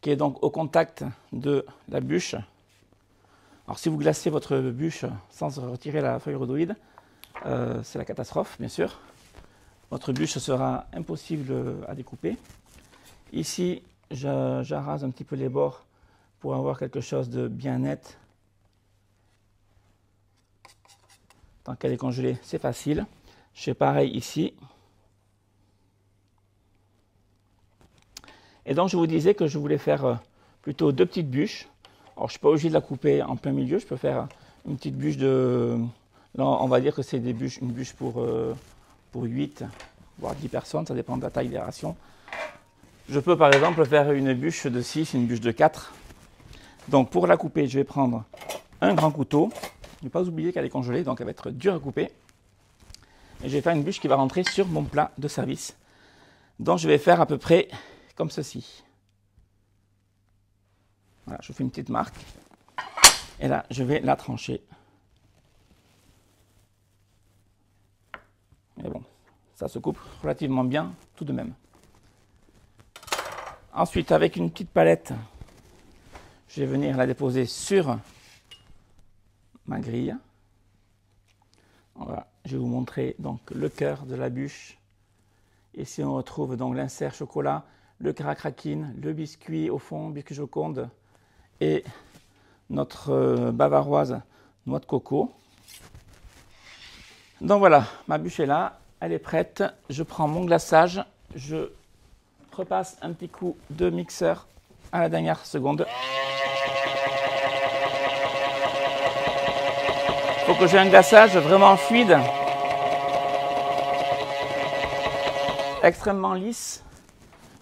S1: qui est donc au contact de la bûche. Alors si vous glacez votre bûche sans retirer la feuille rhodoïde, c'est la catastrophe, bien sûr. Votre bûche sera impossible à découper. Ici, j'arrase un petit peu les bords pour avoir quelque chose de bien net. Tant qu'elle est congelée, c'est facile. Je fais pareil ici. Et donc je vous disais que je voulais faire plutôt 2 petites bûches. Alors je ne suis pas obligé de la couper en plein milieu, je peux faire une petite bûche de... Là, on va dire que c'est une bûche pour 8, voire 10 personnes, ça dépend de la taille des rations. Je peux par exemple faire une bûche de 6, une bûche de 4. Donc pour la couper, je vais prendre un grand couteau. Ne pas oublier qu'elle est congelée, donc elle va être dure à couper. Et je vais faire une bûche qui va rentrer sur mon plat de service. Donc je vais faire à peu près comme ceci. Voilà, je fais une petite marque. Et là, je vais la trancher. Mais bon, ça se coupe relativement bien tout de même. Ensuite, avec une petite palette, je vais venir la déposer sur ma grille. Voilà, je vais vous montrer donc le cœur de la bûche. Ici, on retrouve donc l'insert chocolat, le craquelin, le biscuit au fond, biscuit Joconde, et notre bavaroise noix de coco. Donc voilà, ma bûche est là, elle est prête. Je prends mon glaçage, je repasse un petit coup de mixeur à la dernière seconde. Il faut que j'ai un glaçage vraiment fluide, extrêmement lisse.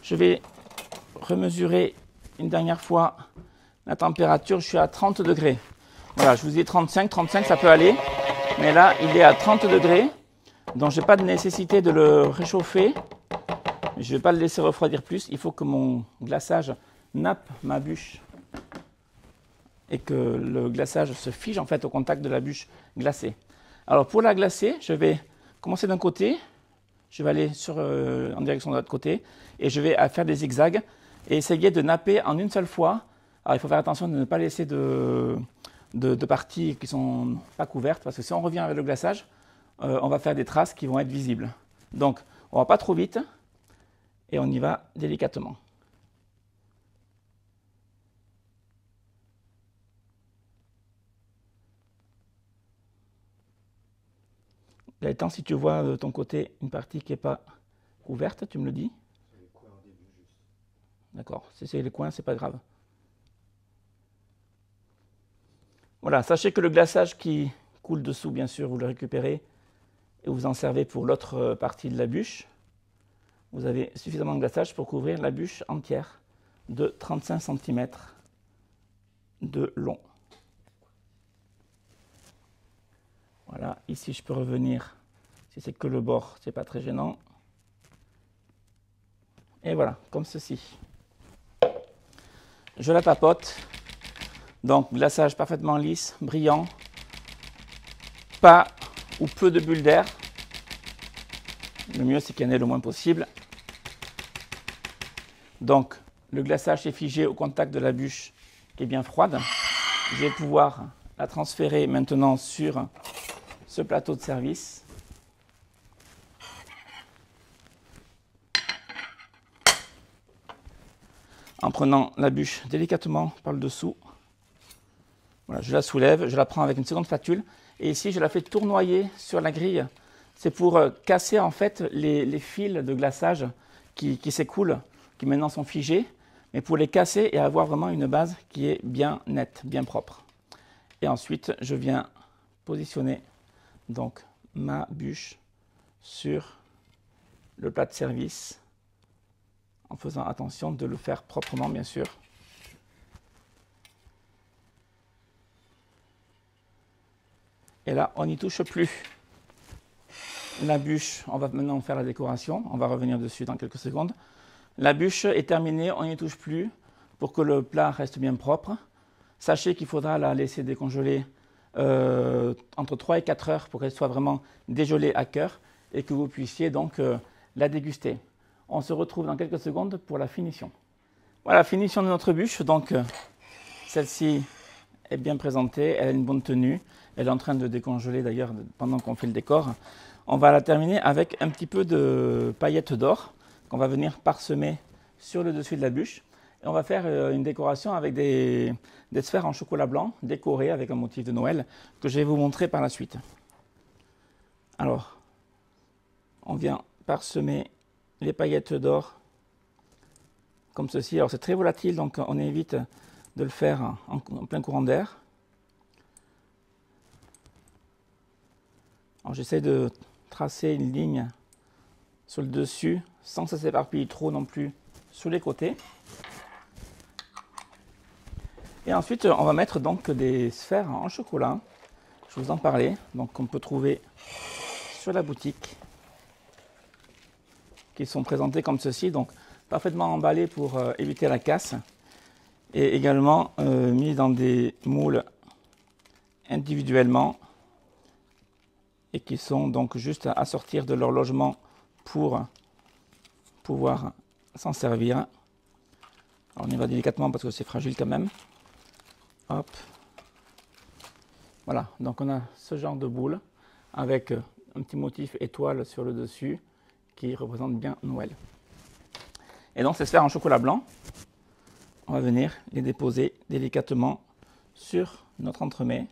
S1: Je vais remesurer une dernière fois la température, je suis à 30 degrés. Voilà, je vous dis 35, 35 ça peut aller, mais là il est à 30 degrés, donc je n'ai pas de nécessité de le réchauffer. Je ne vais pas le laisser refroidir plus, il faut que mon glaçage nappe ma bûche et que le glaçage se fige en fait au contact de la bûche glacée. Alors pour la glacer, je vais commencer d'un côté, je vais aller en direction de l'autre côté et je vais faire des zigzags et essayer de napper en une seule fois. Alors il faut faire attention de ne pas laisser de parties qui ne sont pas couvertes parce que si on revient avec le glaçage, on va faire des traces qui vont être visibles. Donc on ne va pas trop vite et on y va délicatement. Gaëtan, si tu vois de ton côté une partie qui n'est pas couverte, tu me le dis.
S2: Les coins au début juste.
S1: D'accord, si c'est les coins, c'est pas grave. Voilà, sachez que le glaçage qui coule dessous, bien sûr, vous le récupérez et vous en servez pour l'autre partie de la bûche. Vous avez suffisamment de glaçage pour couvrir la bûche entière de 35 cm de long. Voilà, ici je peux revenir, si c'est que le bord, c'est pas très gênant. Et voilà, comme ceci. Je la papote. Donc glaçage parfaitement lisse, brillant, pas ou peu de bulles d'air. Le mieux c'est qu'il y en ait le moins possible. Donc le glaçage est figé au contact de la bûche qui est bien froide. Je vais pouvoir la transférer maintenant sur ce plateau de service. En prenant la bûche délicatement par le dessous. Voilà, je la soulève, je la prends avec une seconde spatule et ici je la fais tournoyer sur la grille. C'est pour casser en fait les fils de glaçage qui s'écoulent, qui maintenant sont figés, mais pour les casser et avoir vraiment une base qui est bien nette, bien propre. Et ensuite je viens positionner donc ma bûche sur le plat de service en faisant attention de le faire proprement bien sûr. Et là, on n'y touche plus. La bûche, on va maintenant faire la décoration. On va revenir dessus dans quelques secondes. La bûche est terminée, on n'y touche plus pour que le plat reste bien propre. Sachez qu'il faudra la laisser décongeler entre 3 et 4 heures pour qu'elle soit vraiment dégelée à cœur et que vous puissiez donc la déguster. On se retrouve dans quelques secondes pour la finition. Voilà, finition de notre bûche. Donc, celle-ci est bien présentée, elle a une bonne tenue. Elle est en train de décongeler d'ailleurs pendant qu'on fait le décor. On va la terminer avec un petit peu de paillettes d'or qu'on va venir parsemer sur le dessus de la bûche. Et on va faire une décoration avec des sphères en chocolat blanc décorées avec un motif de Noël que je vais vous montrer par la suite. Alors, on vient parsemer les paillettes d'or comme ceci. Alors c'est très volatile, donc on évite de le faire en plein courant d'air. Alors j'essaie de tracer une ligne sur le dessus sans que ça s'éparpille trop non plus sur les côtés. Et ensuite on va mettre donc des sphères en chocolat, je vous en parlais, donc qu'on peut trouver sur la boutique, qui sont présentées comme ceci, donc parfaitement emballées pour éviter la casse, et également mis dans des moules individuellement, et qui sont donc juste à sortir de leur logement pour pouvoir s'en servir. Alors on y va délicatement parce que c'est fragile quand même. Hop. Voilà, donc on a ce genre de boule avec un petit motif étoile sur le dessus qui représente bien Noël. Et donc ces sphères en chocolat blanc, on va venir les déposer délicatement sur notre entremets.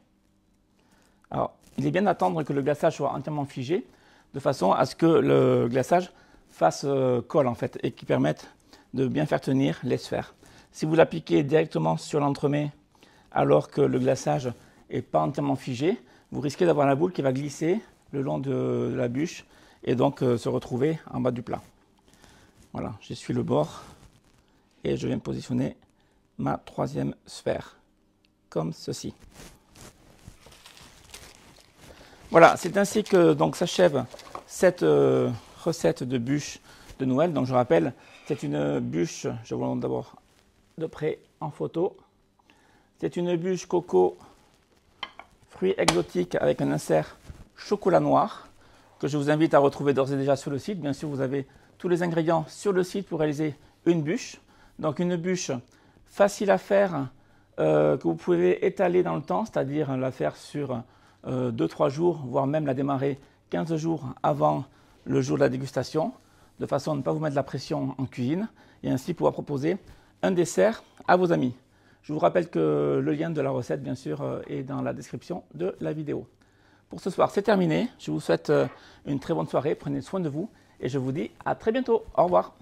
S1: Alors, il est bien d'attendre que le glaçage soit entièrement figé, de façon à ce que le glaçage fasse colle en fait, et qui permette de bien faire tenir les sphères. Si vous l'appliquez directement sur l'entremet, alors que le glaçage n'est pas entièrement figé, vous risquez d'avoir la boule qui va glisser le long de la bûche et donc se retrouver en bas du plat. Voilà, j'essuie le bord et je viens positionner ma troisième sphère, comme ceci. Voilà, c'est ainsi que donc s'achève cette recette de bûche de Noël. Donc je rappelle, c'est une bûche, je vous montre d'abord de près en photo. C'est une bûche coco, fruits exotiques avec un insert chocolat noir que je vous invite à retrouver d'ores et déjà sur le site. Bien sûr, vous avez tous les ingrédients sur le site pour réaliser une bûche. Donc une bûche facile à faire, que vous pouvez étaler dans le temps, c'est-à-dire la faire sur 2-3 jours, voire même la démarrer 15 jours avant le jour de la dégustation, de façon à ne pas vous mettre la pression en cuisine et ainsi pouvoir proposer un dessert à vos amis. Je vous rappelle que le lien de la recette, bien sûr, est dans la description de la vidéo. Pour ce soir, c'est terminé. Je vous souhaite une très bonne soirée. Prenez soin de vous et je vous dis à très bientôt. Au revoir.